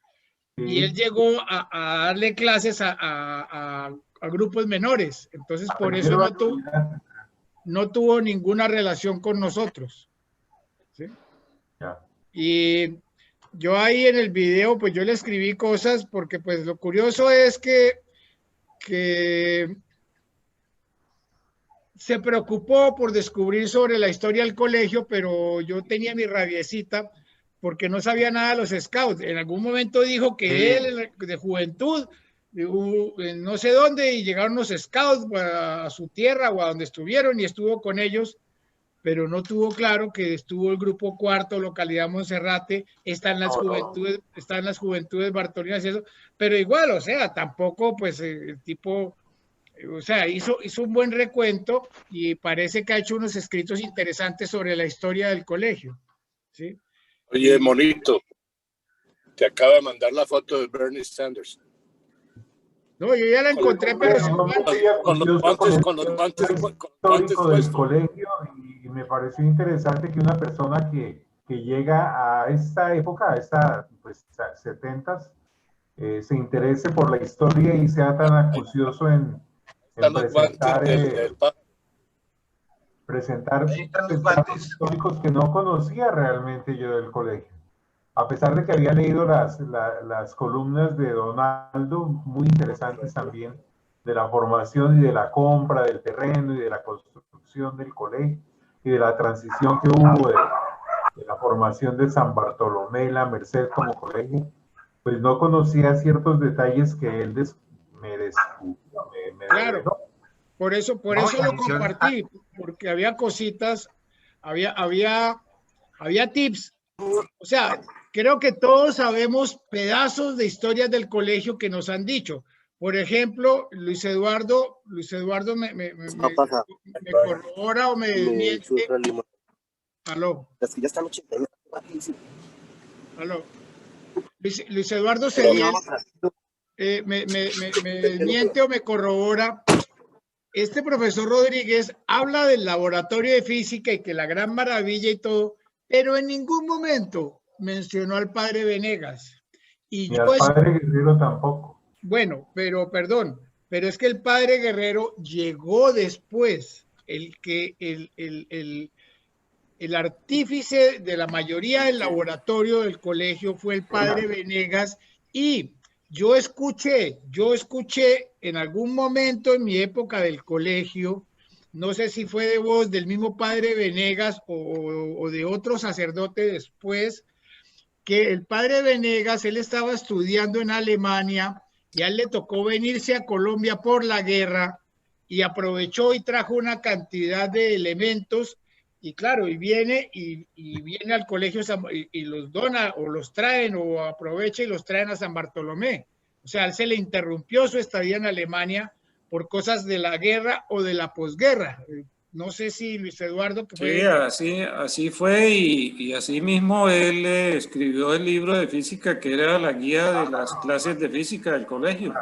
y él llegó a darle clases a grupos menores. Entonces, por eso no tuvo ninguna relación con nosotros. ¿Sí? Y yo ahí en el video, pues yo le escribí cosas porque pues lo curioso es que se preocupó por descubrir sobre la historia del colegio, pero yo tenía mi rabiecita porque no sabía nada de los scouts. En algún momento dijo que él, de juventud, no sé dónde, y llegaron los scouts a su tierra o a donde estuvieron y estuvo con ellos, pero no tuvo claro que estuvo el grupo cuarto, localidad Monserrate, están las juventudes bartolinas y eso, pero igual, o sea, tampoco pues el tipo O sea, hizo un buen recuento y parece que ha hecho unos escritos interesantes sobre la historia del colegio. ¿Sí? Oye, monito, te acabo de mandar la foto de Bernie Sanders. No, yo ya la encontré, pero con los guantes histórico del colegio, y me pareció interesante que una persona que llega a esta época, a esta pues 70s, se interese por la historia y sea tan acucioso en presentar datos históricos que no conocía realmente yo del colegio. A pesar de que había leído las columnas de Donaldo, muy interesantes también, de la formación y de la compra del terreno y de la construcción del colegio y de la transición que hubo de la formación de San Bartolomé y la Merced como colegio, pues no conocía ciertos detalles que él me claro, por eso lo compartí, porque había cositas, había tips. O sea, creo que todos sabemos pedazos de historias del colegio que nos han dicho. Por ejemplo, Luis Eduardo me corrobora o me desmiente. Aló. Aló. Luis Eduardo me desmiente o me corrobora. Este profesor Rodríguez habla del laboratorio de física y que la gran maravilla y todo, pero en ningún momento mencionó al padre Venegas. Y al padre Guerrero tampoco. Bueno, pero perdón, pero es que el padre Guerrero llegó después. El artífice de la mayoría del laboratorio del colegio fue el padre Venegas, y yo escuché en algún momento en mi época del colegio, no sé si fue de voz del mismo padre Venegas o de otro sacerdote después, que el padre Venegas, él estaba estudiando en Alemania y a él le tocó venirse a Colombia por la guerra y aprovechó y trajo una cantidad de elementos. Y claro, y viene al colegio y los dona o los traen o aprovecha y los traen a San Bartolomé. O sea, a él se le interrumpió su estadía en Alemania por cosas de la guerra o de la posguerra. No sé si Luis Eduardo... Sí, así fue, y así mismo él escribió el libro de física que era la guía de las clases de física del colegio.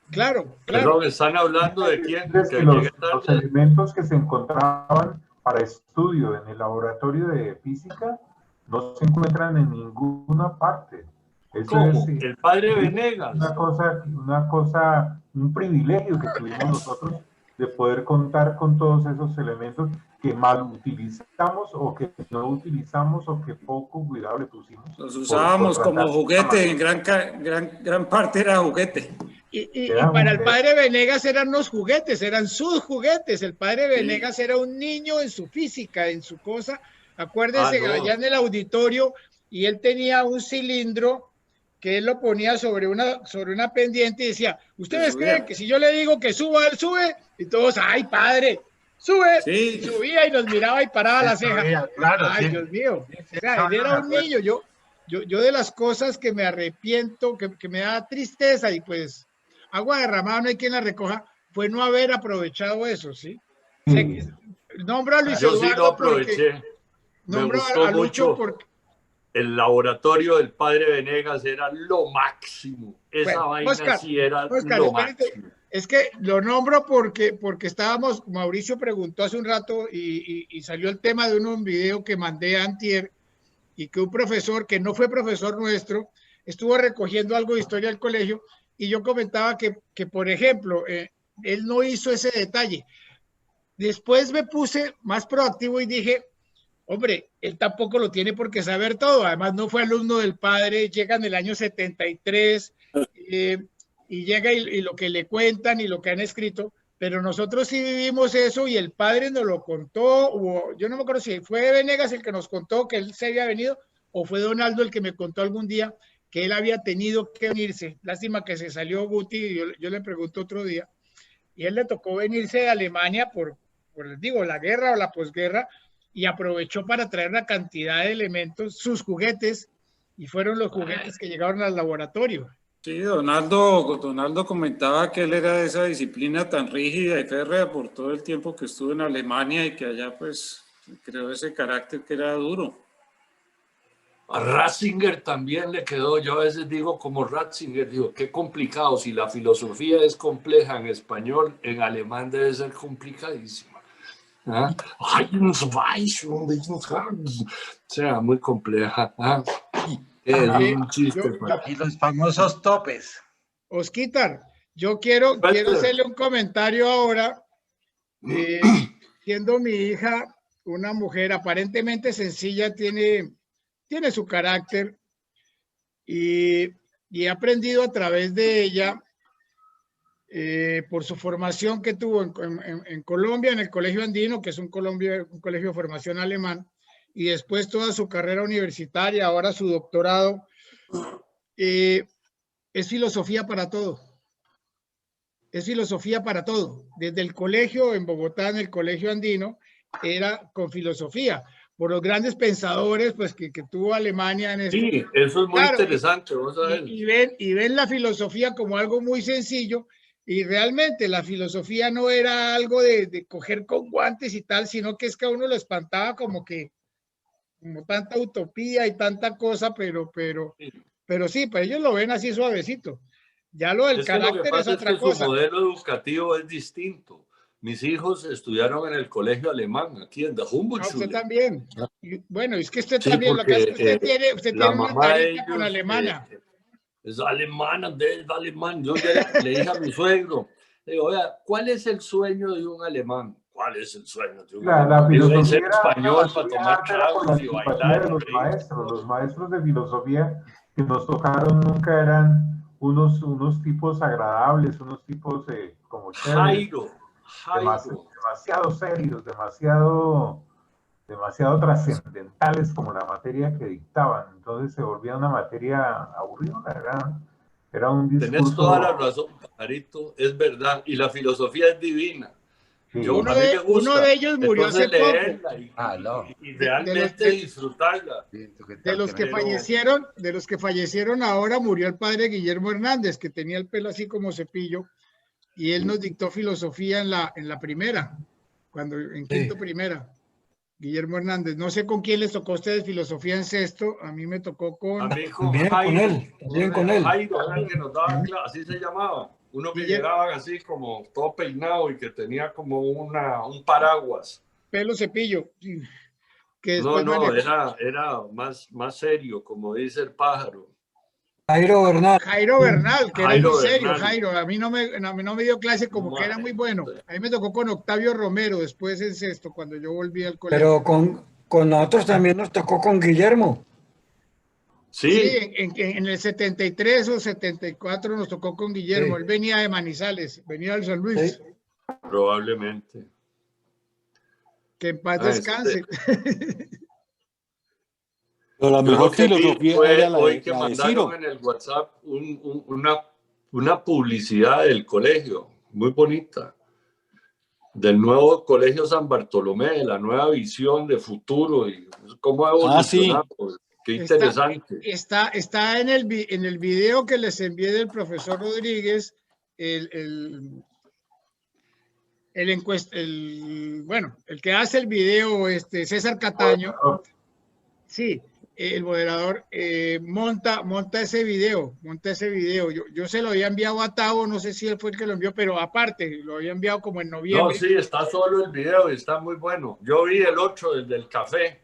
Claro. Perdón, ¿están hablando de quién? Los elementos que se encontraban para estudio en el laboratorio de física no se encuentran en ninguna parte. Eso ¿Cómo? Es, el padre Venegas. Una cosa, un privilegio que tuvimos nosotros de poder contar con todos esos elementos que mal utilizamos o que no utilizamos o que poco cuidado le pusimos. Los usábamos como juguete, en gran parte era juguete. Y para el padre Venegas eran los juguetes, eran sus juguetes. El padre Venegas era un niño en su física, en su cosa. Acuérdense, allá en el auditorio, y él tenía un cilindro que él lo ponía sobre una pendiente y decía, ¿ustedes creen que si yo le digo que suba, él sube? Y todos, ¡ay, padre! ¡Sube! Sí. Y subía y nos miraba y paraba la ceja. Claro, ¡ay, sí. Dios mío! Él era un niño. Yo de las cosas que me arrepiento, que me da tristeza, y pues agua derramada no hay quien la recoja, fue no haber aprovechado eso, ¿sí? Nombro a Luis Eduardo. Yo sí lo aproveché. Nombro a Lucho porque... El laboratorio del padre Venegas era lo máximo. Esa vaina Oscar, sí era lo máximo. Es que lo nombro porque estábamos, Mauricio preguntó hace un rato y salió el tema de un video que mandé antier, y que un profesor que no fue profesor nuestro estuvo recogiendo algo de historia del colegio, y yo comentaba que por ejemplo, él no hizo ese detalle. Después me puse más proactivo y dije, hombre, él tampoco lo tiene por qué saber todo. Además, no fue alumno del padre, llega en el año 73 y llega y lo que le cuentan y lo que han escrito, pero nosotros sí vivimos eso y el padre nos lo contó, o yo no me acuerdo si fue Venegas el que nos contó que él se había venido, o fue Donaldo el que me contó algún día que él había tenido que venirse. Lástima que se salió Guti, yo le pregunto otro día, y él le tocó venirse de Alemania por la guerra o la posguerra, y aprovechó para traer una cantidad de elementos, sus juguetes, y fueron los juguetes que llegaron al laboratorio. Sí, Donaldo comentaba que él era de esa disciplina tan rígida y férrea por todo el tiempo que estuvo en Alemania y que allá pues creó ese carácter que era duro. A Ratzinger también le quedó, yo a veces digo como Ratzinger, digo, qué complicado, si la filosofía es compleja en español, en alemán debe ser complicadísima. ¿Ah? O sea, muy compleja. ¿Ah? Es un chiste. Y los famosos topes. Osquitar, yo quiero hacerle un comentario ahora, siendo mi hija una mujer aparentemente sencilla, tiene su carácter y he aprendido a través de ella, por su formación que tuvo en Colombia, en el Colegio Andino, que es un colegio de formación alemán, y después toda su carrera universitaria, ahora su doctorado, es filosofía para todo. Es filosofía para todo. Desde el colegio en Bogotá, en el Colegio Andino, era con filosofía, por los grandes pensadores pues, que tuvo Alemania en esto. Sí, eso es muy interesante. Vamos a ver. Y ven la filosofía como algo muy sencillo, y realmente la filosofía no era algo de coger con guantes y tal, sino que es que a uno lo espantaba como tanta utopía y tanta cosa, pero sí, pues ellos lo ven así suavecito. Ya lo del carácter es otra cosa. Su modelo educativo es distinto. Mis hijos estudiaron en el colegio alemán, aquí en the Humboldt Schule. Usted también. Bueno, es que usted también, lo que es que usted tiene una carita con alemana. Es alemana, es alemán. Yo ya le dije a mi suegro, le digo, oiga, ¿cuál es el sueño de un alemán? ¿Cuál es el sueño de un alemán? La filosofía ser español para tomar tragos y bailar. Los maestros de filosofía que nos tocaron nunca eran unos tipos agradables, unos tipos como chéveres, demasiado serios, demasiado trascendentales como la materia que dictaban. Entonces se volvía una materia aburrida, era un discurso. Tenés toda la razón, Pajarito, es verdad, y la filosofía es divina. Sí. Uno de ellos murió hace poco. Y realmente disfrutarla. De los que fallecieron ahora murió el padre Guillermo Hernández, que tenía el pelo así como cepillo, y él nos dictó filosofía en la primera, en quinto primera. Guillermo Hernández, no sé con quién les tocó a ustedes filosofía en sexto, a mí me tocó con él. También con él. Jairo, que nos daba clase, así se llamaba. Uno que llegaba así como todo peinado y que tenía como un paraguas. Pelo cepillo. Que era más serio, como dice el pájaro. Jairo Bernal, que era muy serio. Jairo, a mí no me dio clase como que era muy bueno. A mí me tocó con Octavio Romero después en sexto, cuando yo volví al colegio. Pero con nosotros también nos tocó con Guillermo. Sí, en el 73 o 74 nos tocó con Guillermo. Él venía de Manizales, venía del San Luis. Sí. Probablemente. Que en paz descanse. Pero la mejor filosofía era la hoy que de mandaron Ciro. En el WhatsApp una publicidad del colegio, muy bonita, del nuevo Colegio San Bartolomé, la nueva visión de futuro y cómo ha evolucionado. Qué interesante. Está en el video que les envié del profesor Rodríguez, el que hace el video, César Cataño. Sí, el moderador monta ese video. Yo se lo había enviado a Tavo, no sé si él fue el que lo envió, pero aparte, lo había enviado como en noviembre. No, sí, está solo el video y está muy bueno. Yo vi el otro, el del café.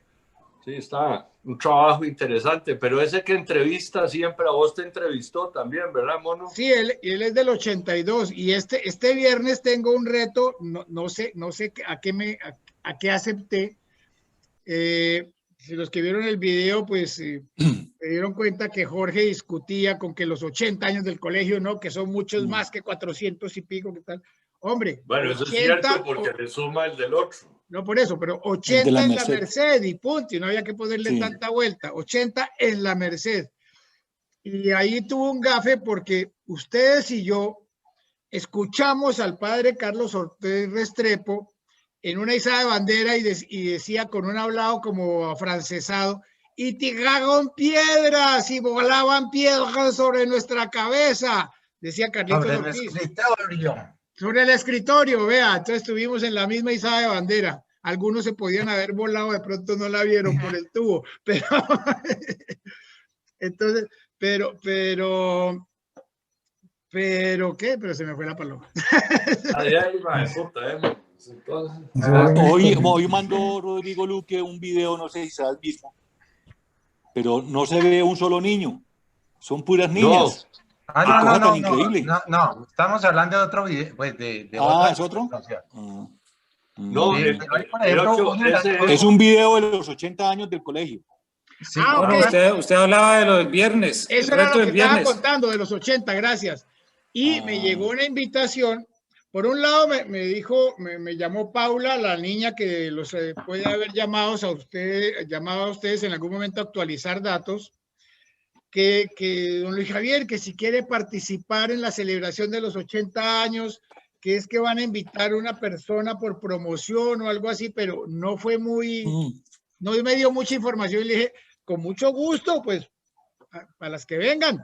Sí, está un trabajo interesante, pero ese que entrevista siempre, a vos te entrevistó también, ¿verdad, Mono? Sí, él es del 82 y este viernes tengo un reto, no sé a qué acepté. Si los que vieron el video, pues se dieron cuenta que Jorge discutía con que los 80 años del colegio, ¿no? Que son muchos más que 400 y pico, ¿qué tal? Hombre. Bueno, eso 80, es cierto porque le suma el del otro. No por eso, pero 80 en la Merced y punto, y no había que ponerle tanta vuelta. 80 en la Merced. Y ahí tuvo un gafe porque ustedes y yo escuchamos al padre Carlos Ortiz Restrepo en una izada de bandera y decía con un hablado como afrancesado, y tiraron piedras y volaban piedras sobre nuestra cabeza, decía Carlitos Sobre el Ortiz. escritorio. Sobre el escritorio, vea, entonces estuvimos en la misma izada de bandera. Algunos se podían haber volado, de pronto no la vieron por el tubo, pero entonces, pero ¿qué? Pero se me fue la paloma. Hoy mandó Rodrigo Luque un video, no sé si se has visto, pero no se ve un solo niño, son puras niñas. No, estamos hablando de otro video. Pues ¿es otro? No, es un video de los 80 años del colegio. Sí, usted hablaba de lo del viernes. Eso era lo que estaba contando, de los 80, gracias. Y me llegó una invitación. Por un lado me llamó Paula, la niña que los puede haber llamado a ustedes en algún momento a actualizar datos, que don Luis Javier, que si quiere participar en la celebración de los 80 años, que es que van a invitar a una persona por promoción o algo así, pero no fue no me dio mucha información y le dije, con mucho gusto, pues, para las que vengan.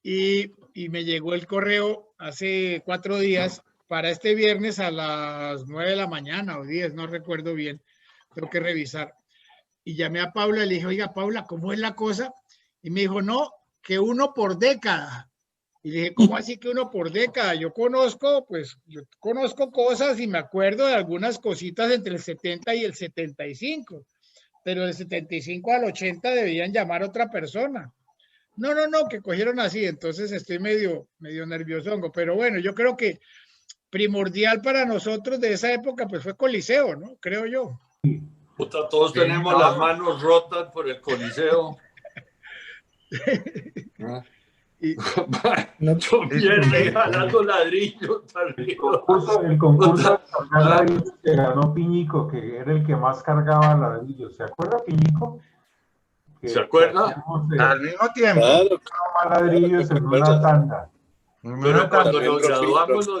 Y me llegó el correo hace 4 días para este viernes a las 9 de la mañana o 10, no recuerdo bien, tengo que revisar. Y llamé a Paula y le dije, oiga, Paula, ¿cómo es la cosa? Y me dijo, no, que 1 por década. Y le dije, ¿cómo así que 1 por década? Yo conozco cosas y me acuerdo de algunas cositas entre el 70 y el 75, pero del 75 al 80 debían llamar a otra persona. No, que cogieron así, entonces estoy medio nerviosongo, pero bueno, yo creo que primordial para nosotros de esa época pues fue Coliseo, ¿no? Creo yo. Puta, todos tenemos las manos rotas por el Coliseo. Yo pierde jalando ladrillos. El concurso de ladrillos que ganó Piñico, que era el que más cargaba ladrillos. ¿Se acuerda Piñico? ¿Se acuerda? Al mismo tiempo. Ladrillos en una tanda. Pero cuando nos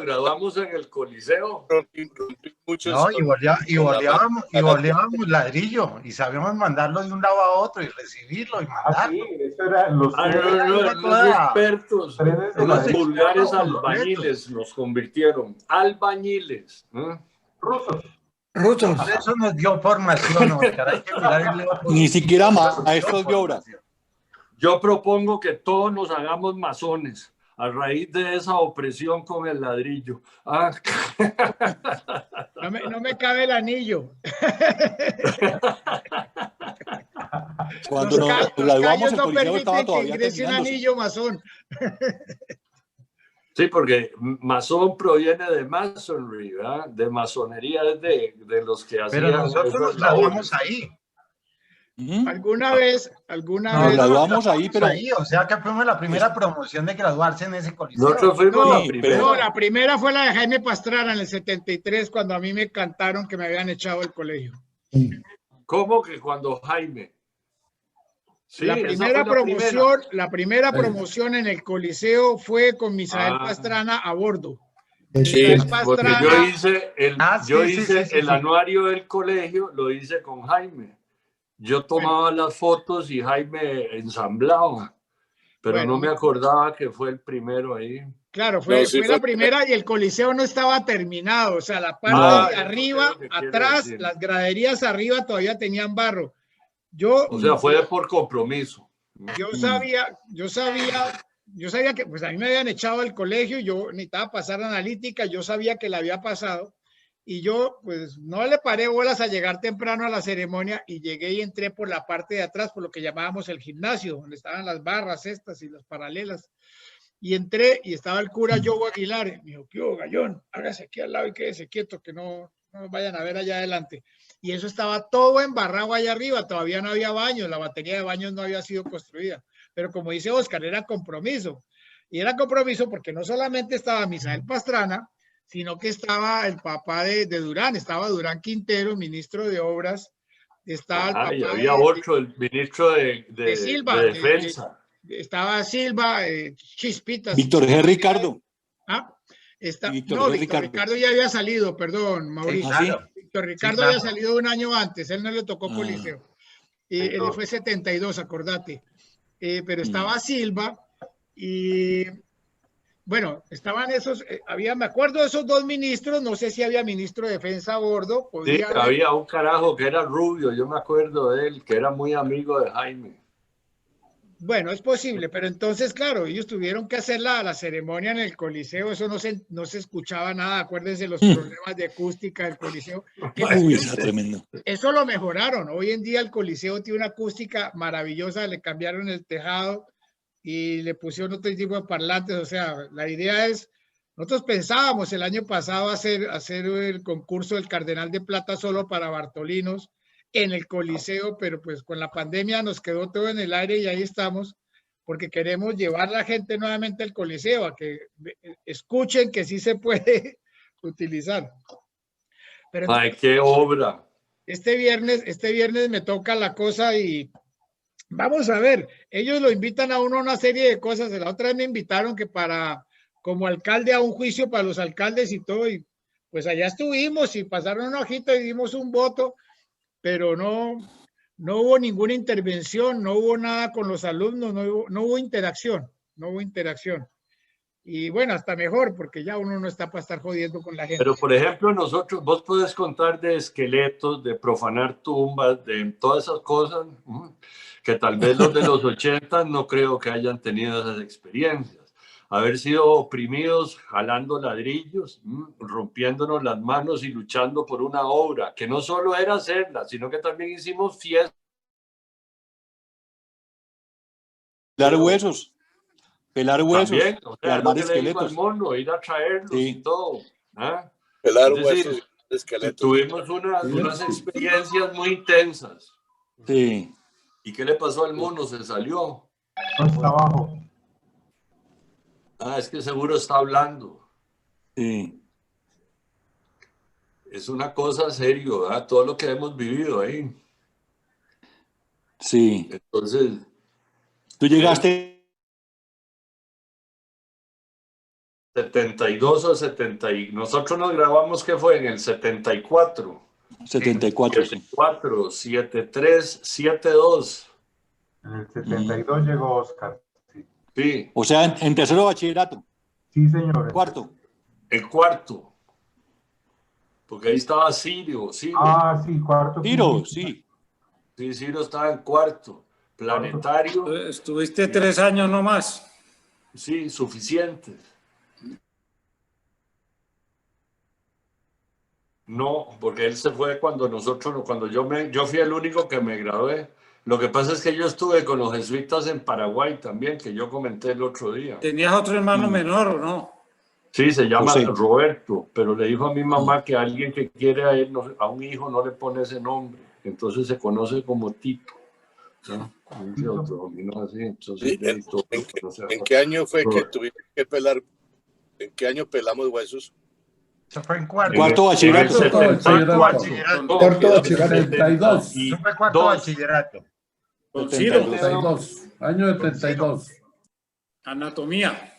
graduamos en el Coliseo. No, y voleábamos ladrillo y sabíamos mandarlo de un lado a otro y recibirlo y mandarlo. Sí, eso era los expertos, los vulgares albañiles nos convirtieron. Albañiles. Rusos. Eso nos dio formación, Oscar. Hay que mirar Ni siquiera maestros de obra. Yo propongo que todos nos hagamos masones a raíz de esa opresión con el ladrillo. No me cabe el anillo. Cuando nos graduamos el Coliseo estaba todavía terminándose. Un anillo masón. Sí, porque masón proviene de masonry, ¿verdad? De masonería es de los que hacían. Pero nosotros nos graduamos ahí. ¿Alguna vez? Nos graduamos ahí, pero... o sea que fuimos la primera promoción de graduarse en ese coliseo. Nosotros fuimos la primera. No, la primera fue la de Jaime Pastrana en el 73, cuando a mí me cantaron que me habían echado del colegio. ¿Cómo que cuando Jaime? Sí, la primera promoción en el Coliseo fue con Misael Pastrana a bordo. Sí, porque yo hice el anuario del colegio, lo hice con Jaime. Yo tomaba las fotos y Jaime ensamblaba, pero no me acordaba que fue el primero ahí. Claro, fue la primera y el Coliseo no estaba terminado, o sea, la parte de arriba, atrás, las graderías arriba todavía tenían barro. O sea, fue por compromiso. Yo sabía que pues a mí me habían echado del colegio, yo necesitaba pasar analítica, yo sabía que la había pasado y yo pues no le paré bolas a llegar temprano a la ceremonia y llegué y entré por la parte de atrás, por lo que llamábamos el gimnasio, donde estaban las barras estas y las paralelas. Y entré y estaba el cura Yogo Aguilar. Me dijo, ¿qué hubo, Gallón? Hágase aquí al lado y quédese quieto, que no nos vayan a ver allá adelante. Y eso estaba todo embarrado allá arriba, todavía no había baños, la batería de baños no había sido construida. Pero como dice Oscar, era compromiso. Y era compromiso porque no solamente estaba Misael Pastrana, sino que estaba el papá de Durán, estaba Durán Quintero, ministro de Obras. Estaba el papá había otro, el ministro de Silva, de Defensa. Estaba Silva, Chispitas. Víctor G. Ricardo. Víctor Ricardo ya había salido, perdón, Mauricio. Víctor Ricardo había salido un año antes, él no le tocó Coliseo. Fue 72, acordate. Pero estaba Silva y bueno, estaban esos, me acuerdo de esos dos ministros, no sé si había ministro de defensa a bordo. Sí, había un carajo que era rubio, yo me acuerdo de él, que era muy amigo de Jaime. Bueno, es posible, pero entonces, claro, ellos tuvieron que hacer la ceremonia en el Coliseo, eso no se escuchaba nada, acuérdense los problemas de acústica del Coliseo. Uy, eso es tremendo. Eso lo mejoraron, hoy en día el Coliseo tiene una acústica maravillosa, le cambiaron el tejado y le pusieron otro tipo de parlantes, o sea, la idea es, nosotros pensábamos el año pasado hacer el concurso del Cardenal de Plata solo para Bartolinos, en el Coliseo, pero pues con la pandemia nos quedó todo en el aire y ahí estamos, porque queremos llevar a la gente nuevamente al Coliseo, a que escuchen que sí se puede utilizar. Pero ¡ay, qué obra! Este viernes me toca la cosa y vamos a ver, ellos lo invitan a uno a una serie de cosas, la otra vez me invitaron que como alcalde a un juicio para los alcaldes y todo, y pues allá estuvimos y pasaron una hojita y dimos un voto, pero no hubo ninguna intervención, no hubo nada con los alumnos, no hubo interacción. Y bueno, hasta mejor, porque ya uno no está para estar jodiendo con la gente. Pero, por ejemplo, vos podés contar de esqueletos, de profanar tumbas, de todas esas cosas, que tal vez los de los 80 no creo que hayan tenido esas experiencias. Haber sido oprimidos, jalando ladrillos, rompiéndonos las manos y luchando por una obra, que no solo era hacerla, sino que también hicimos fiestas. Pelar huesos, También, o sea, armar lo que le digo esqueletos. al mono, ir a traerlos y todo. ¿Ah? Pelar Es decir, huesos, esqueletos. tuvimos unas experiencias muy intensas. Sí. ¿Y qué le pasó al mono? Se salió. Está abajo. Ah, es que seguro está hablando. Sí. Es una cosa serio, ¿verdad? Todo lo que hemos vivido ahí. Sí. Entonces. Tú llegaste. 72 o 70. Nosotros nos grabamos, ¿qué fue? En el 74. 74. 74, 73, 72. En el 72 llegó Oscar. Sí. O sea, en tercero de bachillerato. Sí, señor. Cuarto. El cuarto. Porque ahí estaba Ciro. Ah, sí, cuarto. Ciro, sí. Sí, Ciro estaba en cuarto. Planetario. Estuviste 3 años nomás. Sí, suficiente. No, porque él se fue cuando yo fui el único que me gradué. Lo que pasa es que yo estuve con los jesuitas en Paraguay también, que yo comenté el otro día. ¿Tenías otro hermano menor o no? Sí, se llama José. Roberto, pero le dijo a mi mamá que alguien que quiere a un hijo no le pone ese nombre. Entonces se conoce como Tito. ¿No? ¿En qué año fue que tuviste que pelar? ¿En qué año pelamos huesos? Eso fue en cuarto. Cuarto bachillerato. Cuarto bachillerato. 32. Eso fue cuarto bachillerato. Con Ciro. 32. Año de 32. Anatomía.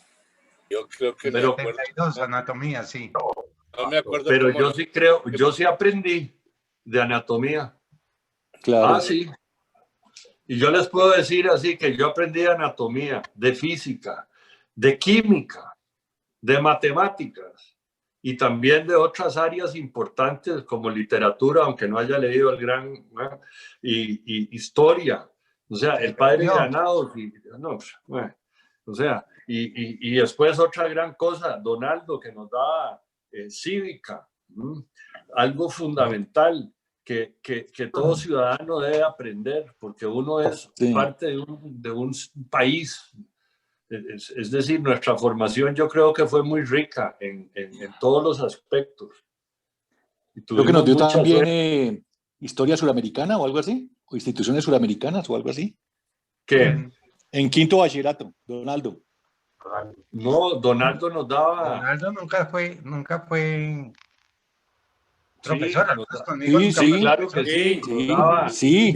Yo creo que Pero, 72, anatomía, sí. no me acuerdo. Pero yo sí aprendí de anatomía. Claro. Ah, sí. Y yo les puedo decir así que yo aprendí de anatomía, de física, de química, de matemáticas y también de otras áreas importantes como literatura, aunque no haya leído el gran, y historia. O sea, el padre de Granados, o sea, y después otra gran cosa, Donaldo, que nos da cívica, algo fundamental que todo ciudadano debe aprender, porque uno es parte de un país. Es decir, nuestra formación yo creo que fue muy rica en todos los aspectos. Creo que nos dio también historia suramericana o algo así, o instituciones suramericanas o algo así. ¿Qué? En quinto bachillerato, Donaldo. No, Donaldo nos daba. Donaldo nunca fue profesor. Sí, claro que sí. Sí.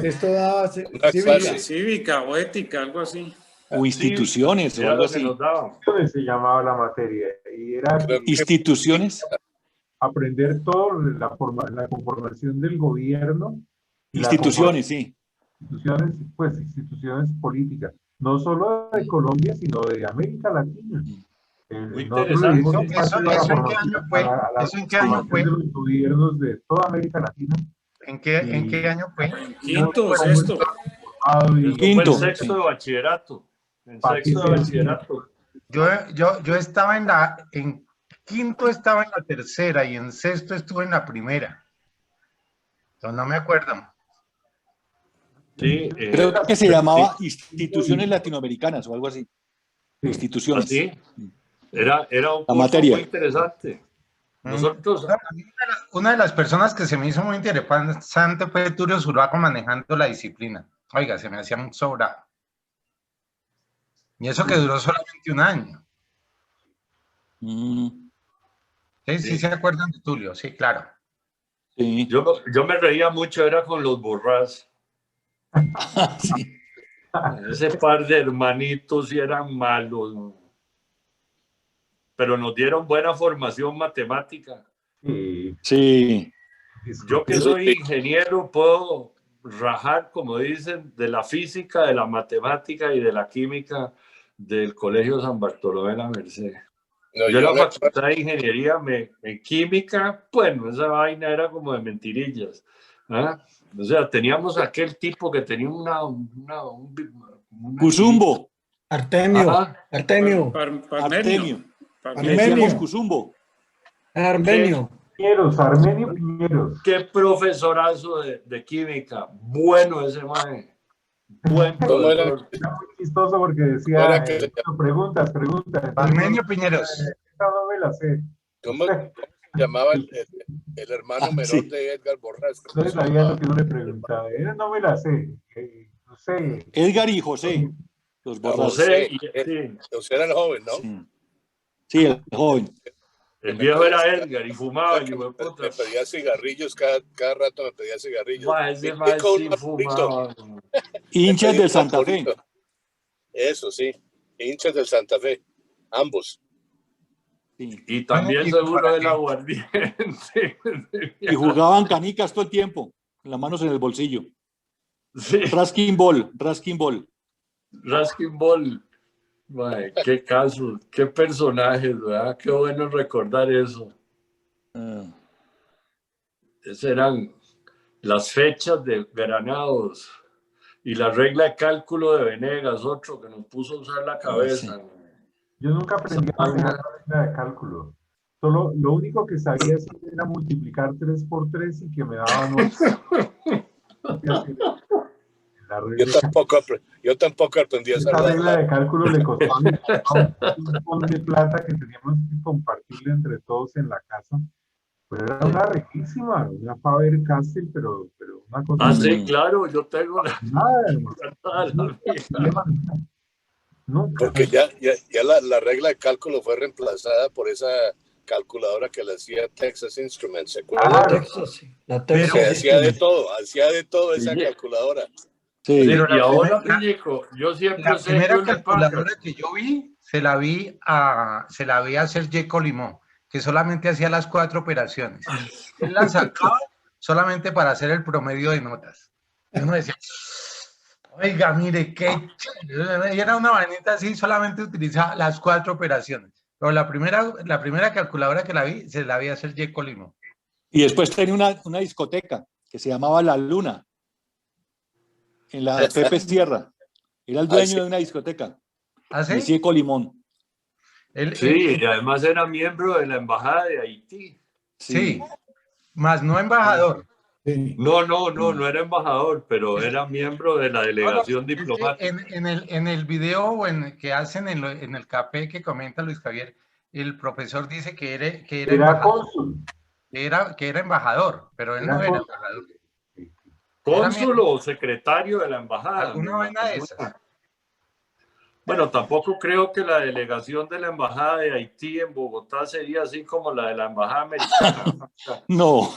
Esto da cívica o ética, algo así. O instituciones o algo así. Se llamaba la materia. Y era instituciones. Aprender todo, la conformación del gobierno Instituciones, sí. Instituciones, pues instituciones políticas, no solo de Colombia, sino de América Latina. Muy interesante. ¿Eso en qué año fue? ¿Eso en qué año fue? De los gobiernos de toda América Latina. ¿En qué año fue? Quinto, sexto. Quinto. En sexto de bachillerato. En sexto de bachillerato. Yo estaba en quinto estaba en la tercera y en sexto estuve en la primera. Entonces no me acuerdo. Sí, creo que se llamaba Instituciones Latinoamericanas o algo así. Instituciones. ¿Así? Era un curso materia muy interesante. Nosotros... Una de las personas que se me hizo muy interesante fue Tulio Zuluaga manejando la disciplina. Oiga, se me hacía un sobrado. Y eso que duró solamente un año. Sí, se acuerdan de Tulio, sí, claro. Sí. Yo me reía mucho, era con los Borrás. Sí. Ese par de hermanitos y eran malos. Pero nos dieron buena formación matemática. Sí. Yo que soy ingeniero puedo rajar, como dicen, de la física, de la matemática y de la química del Colegio San Bartolomé de la Merced. No, yo en la facultad de ingeniería, en química, bueno, esa vaina era como de mentirillas. ¿Ah? O sea, teníamos aquel tipo que tenía una Cusumbo. Artemio. Artemio. Cusumbo. Armenio. Armenio Piñeros. Qué profesorazo de química. Bueno ese mae. Buen profesor. Era muy chistoso porque decía, preguntas. Armenio Piñeros. Esta no me la sé. ¿Cómo se llamaba el hermano menor de Edgar Borrás? No sabía lo que uno le preguntaba. No me la sé. No sé. Edgar y José. Los Borrás. José era el joven, ¿no? Sí, el joven. El viejo era Edgar y fumaba. Y me pedía cigarrillos, cada rato me pedía cigarrillos. Ese sí fumaba. Hinchas del Santa Fe. Eso sí, hinchas del Santa Fe, ambos. Sí. Y también seguro del aguardiente. Y jugaban canicas todo el tiempo, con las manos en el bolsillo. Sí. Raskin Ball. Ay, qué casos, qué personajes, ¿verdad? Qué bueno recordar eso. Esas eran las fechas de Granados y la regla de cálculo de Venegas, otro que nos puso a usar la cabeza. Sí. Yo nunca aprendí a manejar la regla de cálculo. Solo lo único que sabía era multiplicar 3 por 3 y que me daban 8. Yo tampoco aprendí esa regla de cálculo. Le costaba un montón de plata que teníamos que compartirle entre todos en la casa. Pero era una riquísima, una Faber-Castell, pero una cosa... sí, claro, yo tengo Porque ya la regla de cálculo fue reemplazada por esa calculadora que le hacía Texas Instruments, ¿se acuerdan? Hacía de todo esa calculadora. Sí, y ahora, Piñico, yo siempre la primera calculadora que yo vi, se la vi a hacer Jeco Limón, que solamente hacía las 4 operaciones. Él las sacaba solamente para hacer el promedio de notas. Y uno decía, oiga, mire, qué chévere. Y era una vainita así, solamente utilizaba las 4 operaciones. Pero la primera calculadora que la vi, se la vi a hacer Jeco Limón. Y después tenía una discoteca que se llamaba La Luna, en la Pepe Sierra. Era el dueño de una discoteca. ¿Ah, sí? Monsieur Colimón. Sí, y además era miembro de la embajada de Haití. Sí, más no embajador. No era embajador, pero era miembro de la delegación diplomática. En el video que hacen en el café que comenta Luis Javier, el profesor dice que era embajador. Cónsul. Que era embajador, pero él no era embajador. ¿Cónsul o secretario de la embajada? ¿Alguna vaina de esas? Bueno, tampoco creo que la delegación de la embajada de Haití en Bogotá sería así como la de la embajada americana. No.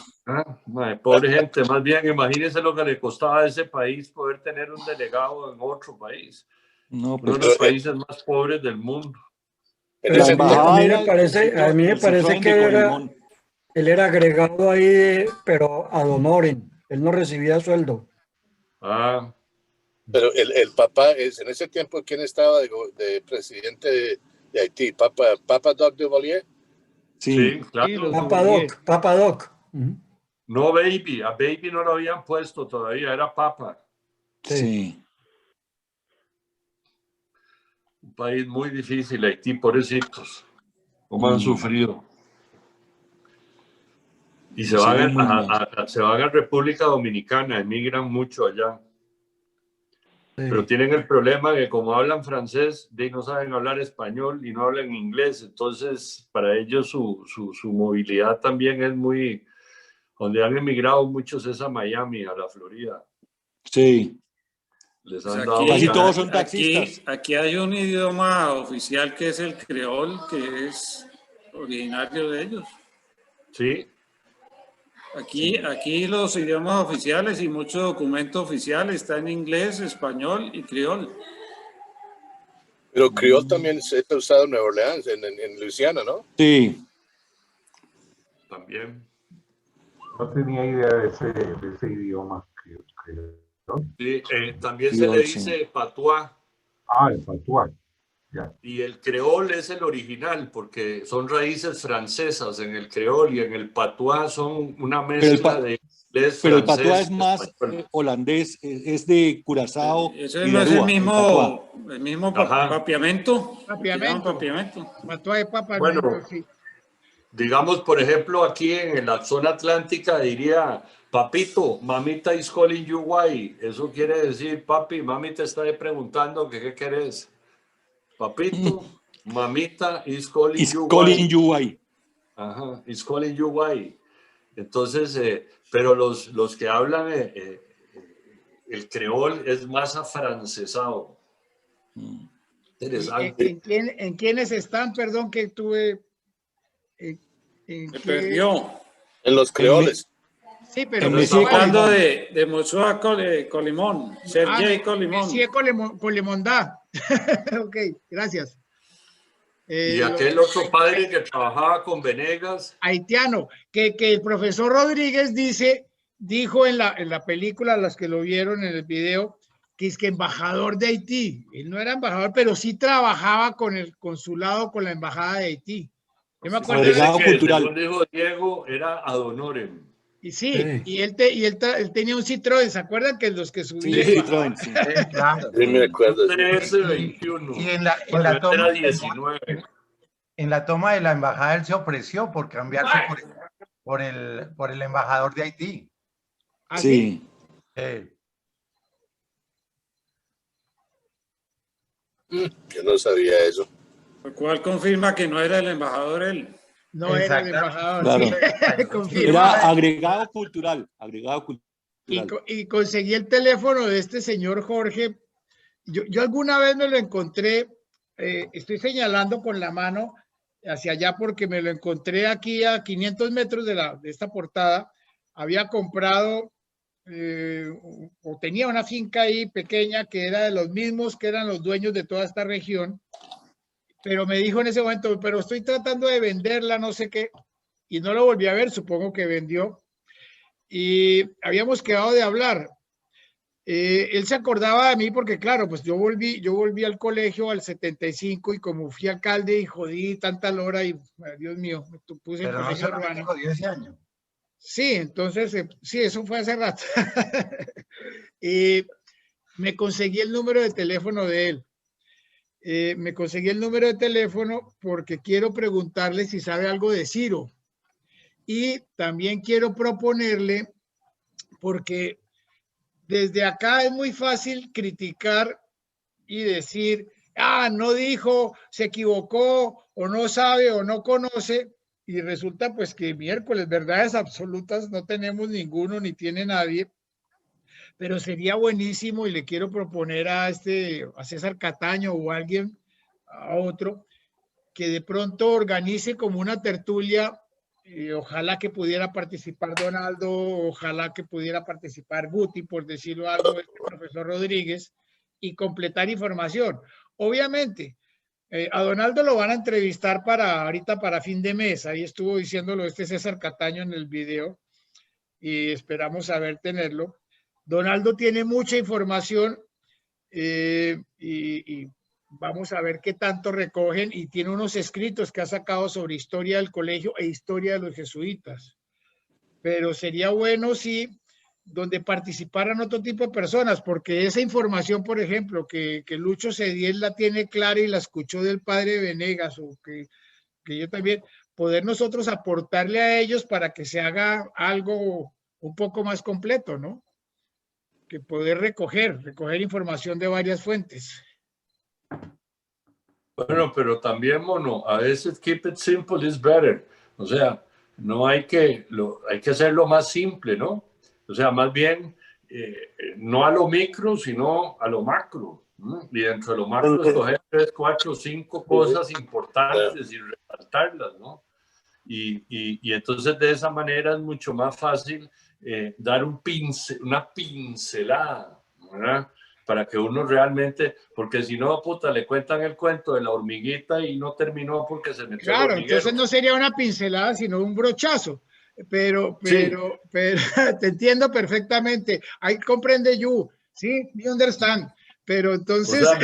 Pobre gente, más bien imagínense lo que le costaba a ese país poder tener un delegado en otro país. No, uno de los países más pobres del mundo. Pero a mí me parece que él era agregado ahí, pero ad honorem. Él no recibía sueldo. Ah. Pero el papá, en ese tiempo, ¿quién estaba de presidente de Haití? ¿Papa Doc Duvalier? Sí, claro. Papa Doc. No Baby, a Baby no lo habían puesto todavía, era Papa. Sí. Un país muy difícil, Haití, pobrecitos. ¿Cómo han sufrido? Y se van a República Dominicana, emigran mucho allá. Sí. Pero tienen el problema que como hablan francés, no saben hablar español y no hablan inglés. Entonces, para ellos su movilidad también es muy... Donde han emigrado muchos es a Miami, a la Florida. Sí. Les Pues han aquí, dado casi todos son taxistas. Aquí hay un idioma oficial que es el creol, que es originario de ellos. Sí. Aquí los idiomas oficiales y muchos documentos oficiales están en inglés, español y criol. Pero criol también se ha usado en Nueva Orleans, en Luisiana, ¿no? Sí. También. No tenía idea de ese idioma. Sí, también se le dice patuá. Ah, el patuá. Ya. Y el creol es el original, porque son raíces francesas en el creol y en el patuá son una mezcla de inglés, pero el francés. patuá es más holandés, es de Curazao. Eso y no de es el Aruba, mismo papiamento. Papiamento. Patuá de papa. Bueno, sí. Digamos, por ejemplo, aquí en la zona atlántica diría, papito, mamita is calling you why. Eso quiere decir, papi, mami te está preguntando que qué querés. Papito, mamita is calling you why. Ajá, is calling you why. Entonces, pero los que hablan el creol es más afrancesado. Interesante. ¿En quiénes están? Perdón que tuve... Se perdió. En los creoles. Sí, pero estamos hablando de Mozoa Colimón, Sergei Colimón. Sí, Colimondá. Ok, gracias. Y aquel otro padre que trabajaba con Venegas. Haitiano, que el profesor Rodríguez dijo en la película, las que lo vieron en el video, que es que embajador de Haití. Él no era embajador, pero sí trabajaba con el consulado, con la embajada de Haití. Yo me acuerdo que según dijo Diego, era ad honorem. Y sí, y él tenía un Citroën, ¿se acuerdan que los que subían? Sí, Citroën, sí. Claro. Sí, me acuerdo. 13-21. Y en la toma de la embajada él se ofreció por cambiarse por el embajador de Haití. Sí. Yo no sabía eso. Lo cual confirma que no era el embajador él. No era el embajador. Claro. Sí. Era agregado cultural. Y conseguí el teléfono de este señor Jorge. Yo alguna vez me lo encontré, estoy señalando con la mano hacia allá porque me lo encontré aquí a 500 metros de esta portada. Había comprado o tenía una finca ahí pequeña que era de los mismos que eran los dueños de toda esta región. Pero me dijo en ese momento, pero estoy tratando de venderla, no sé qué, y no lo volví a ver, supongo que vendió. Y habíamos quedado de hablar. Él se acordaba de mí porque, claro, pues yo volví al colegio al 75 y como fui alcalde y jodí tanta lora y, Dios mío, me puse en colegio urbano. Jodió ese año. Sí, entonces, sí, eso fue hace rato. Y me conseguí el número de teléfono de él. Me conseguí el número de teléfono porque quiero preguntarle si sabe algo de Ciro. Y también quiero proponerle, porque desde acá es muy fácil criticar y decir, no dijo, se equivocó, o no sabe, o no conoce, y resulta pues que miércoles, verdades absolutas no tenemos ninguno, ni tiene nadie. Pero sería buenísimo y le quiero proponer a César Cataño o a alguien, a otro, que de pronto organice como una tertulia. Ojalá que pudiera participar Donaldo, ojalá que pudiera participar Guti, por decirlo algo, el profesor Rodríguez, y completar información. Obviamente, a Donaldo lo van a entrevistar ahorita para fin de mes, ahí estuvo diciéndolo César Cataño en el video. y esperamos saber tenerlo. Donaldo tiene mucha información y vamos a ver qué tanto recogen, y tiene unos escritos que ha sacado sobre historia del colegio e historia de los jesuitas. Pero sería bueno si donde participaran otro tipo de personas, porque esa información, por ejemplo, que Lucho Cediel la tiene clara y la escuchó del padre Venegas, o que yo también, poder nosotros aportarle a ellos para que se haga algo un poco más completo, ¿no? Que poder recoger información de varias fuentes. Bueno, pero también, mono, a veces keep it simple is better. O sea, no hay que hacerlo más simple, ¿no? O sea, más bien, no a lo micro, sino a lo macro, ¿no? Y dentro de lo macro escoger 3, 4, 5 cosas importantes y resaltarlas, ¿no? Y entonces de esa manera es mucho más fácil dar una pincelada, ¿verdad? Para que uno realmente, porque si no, puta, le cuentan el cuento de la hormiguita y no terminó porque se metió. Claro, entonces no sería una pincelada, sino un brochazo. Pero te entiendo perfectamente. I comprende you, ¿sí? Me understand. Pero entonces... O sea,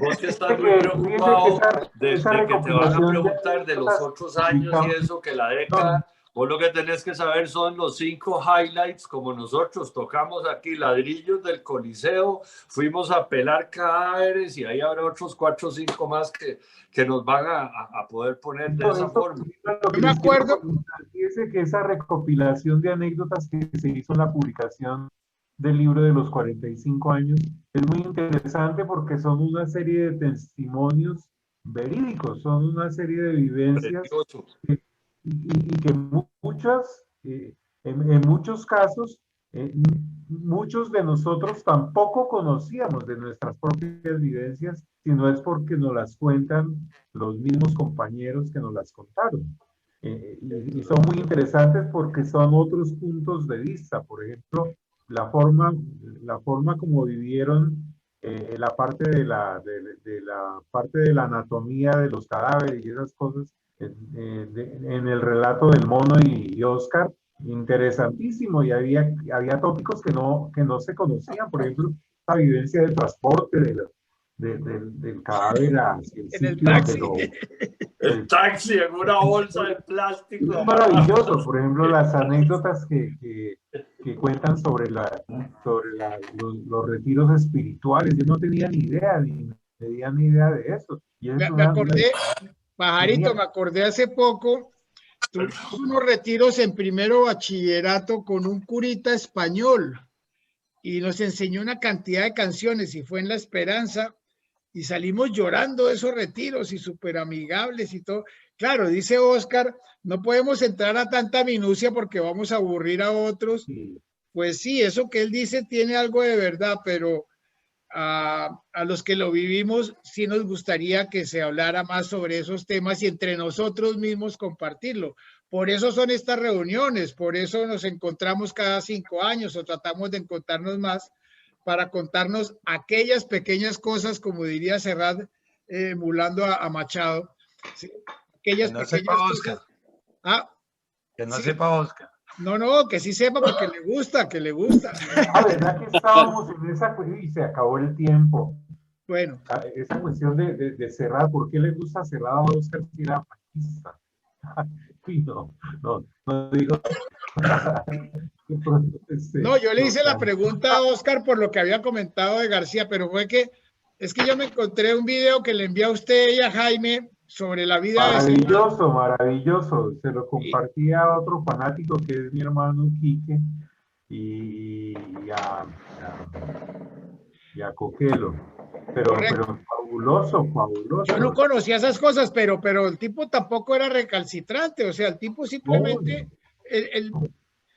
vos que estás muy preocupado de que te van a preguntar de los otros años y eso, que la década, vos lo que tenés que saber son los 5 highlights, como nosotros tocamos aquí ladrillos del Coliseo, fuimos a pelar cadáveres y ahí habrá otros 4 o 5 más que nos van a poder poner de esa forma. Yo me acuerdo... Fíjese que esa recopilación de anécdotas que se hizo en la publicación del libro de los 45 años es muy interesante porque son una serie de testimonios verídicos, son una serie de vivencias y que muchas, en muchos casos, muchos de nosotros tampoco conocíamos de nuestras propias vivencias, sino es porque nos las cuentan los mismos compañeros que nos las contaron. Y son muy interesantes porque son otros puntos de vista. Por ejemplo, la forma como vivieron la parte de la parte de la anatomía de los cadáveres y esas cosas en el relato del Mono y Oscar, interesantísimo, y había tópicos que no se conocían. Por ejemplo, la vivencia del transporte del cadáver hacia el sitio. El taxi en una bolsa de plástico. Es maravilloso, por ejemplo, las anécdotas que cuentan sobre los retiros espirituales. Yo no tenía ni idea, ni de eso. Y me acordé, Pajarito, me acordé hace poco, tuvimos unos retiros en primero bachillerato con un curita español y nos enseñó una cantidad de canciones y fue en La Esperanza. Y salimos llorando de esos retiros y súper amigables y todo. Claro, dice Oscar, no podemos entrar a tanta minucia porque vamos a aburrir a otros. Pues sí, eso que él dice tiene algo de verdad, pero a los que lo vivimos sí nos gustaría que se hablara más sobre esos temas y entre nosotros mismos compartirlo. Por eso son estas reuniones, por eso nos encontramos cada 5 años o tratamos de encontrarnos más, para contarnos aquellas pequeñas cosas, como diría Serrat, emulando a Machado. ¿Sí? Aquellas que no pequeñas sepa cosas. Oscar. Que no Sí. sepa Oscar. No, que sí sepa porque le gusta, que le gusta. ¿Verdad que estábamos en esa cuestión y se acabó el tiempo? Bueno. Esa cuestión de Serrat, ¿por qué le gusta Serrat a Oscar si era fascista? No digo. No, yo le hice la pregunta a Oscar por lo que había comentado de García, pero fue que es que yo me encontré un video que le envié a usted y a Jaime sobre la vida maravilloso, maravilloso. Se lo compartí a otro fanático que es mi hermano Quique y a Coquelo. Pero fabuloso. Yo no conocía esas cosas, pero el tipo tampoco era recalcitrante, o sea, el tipo simplemente él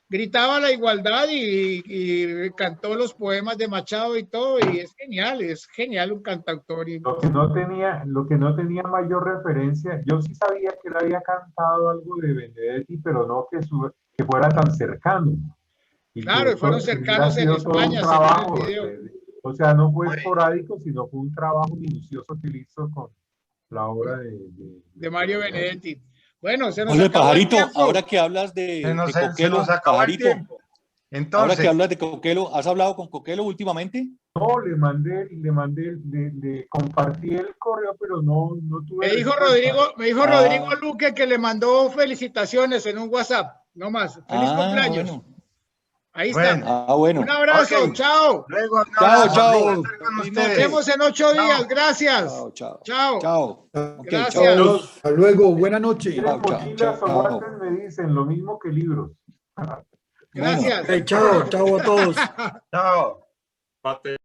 gritaba la igualdad y cantó los poemas de Machado y todo, y es genial un cantautor. Lo que no tenía mayor referencia, yo sí sabía que él había cantado algo de Benedetti, pero no que fuera tan cercano. Claro, fueron cercanos en España, según el video. O sea, no fue esporádico, sino fue un trabajo minucioso que él hizo con la obra de Mario Benedetti. Bueno, se nos Oye, acabó el Pajarito, tiempo. ahora que hablas de Coquelo, acabó el Pajarito, tiempo. ahora Entonces, que hablas de Coquelo, ¿has hablado con Coquelo últimamente? No, le compartí el correo, pero no tuve. Me dijo Rodrigo Luque que le mandó felicitaciones en un WhatsApp. No más. Feliz cumpleaños. Bueno. Ahí está. Bueno. Un abrazo, Okay. chao. Luego, un Chao, abrazo, chao. un placer con Nos ustedes. vemos en 8 días. Chao. Gracias. Chao. Chao. Chao. Ok, Gracias. chao. Hasta luego, buena noche. Quieren mochilas o guantes, me dicen lo mismo que libros. Gracias. Chao, chao a todos. Chao.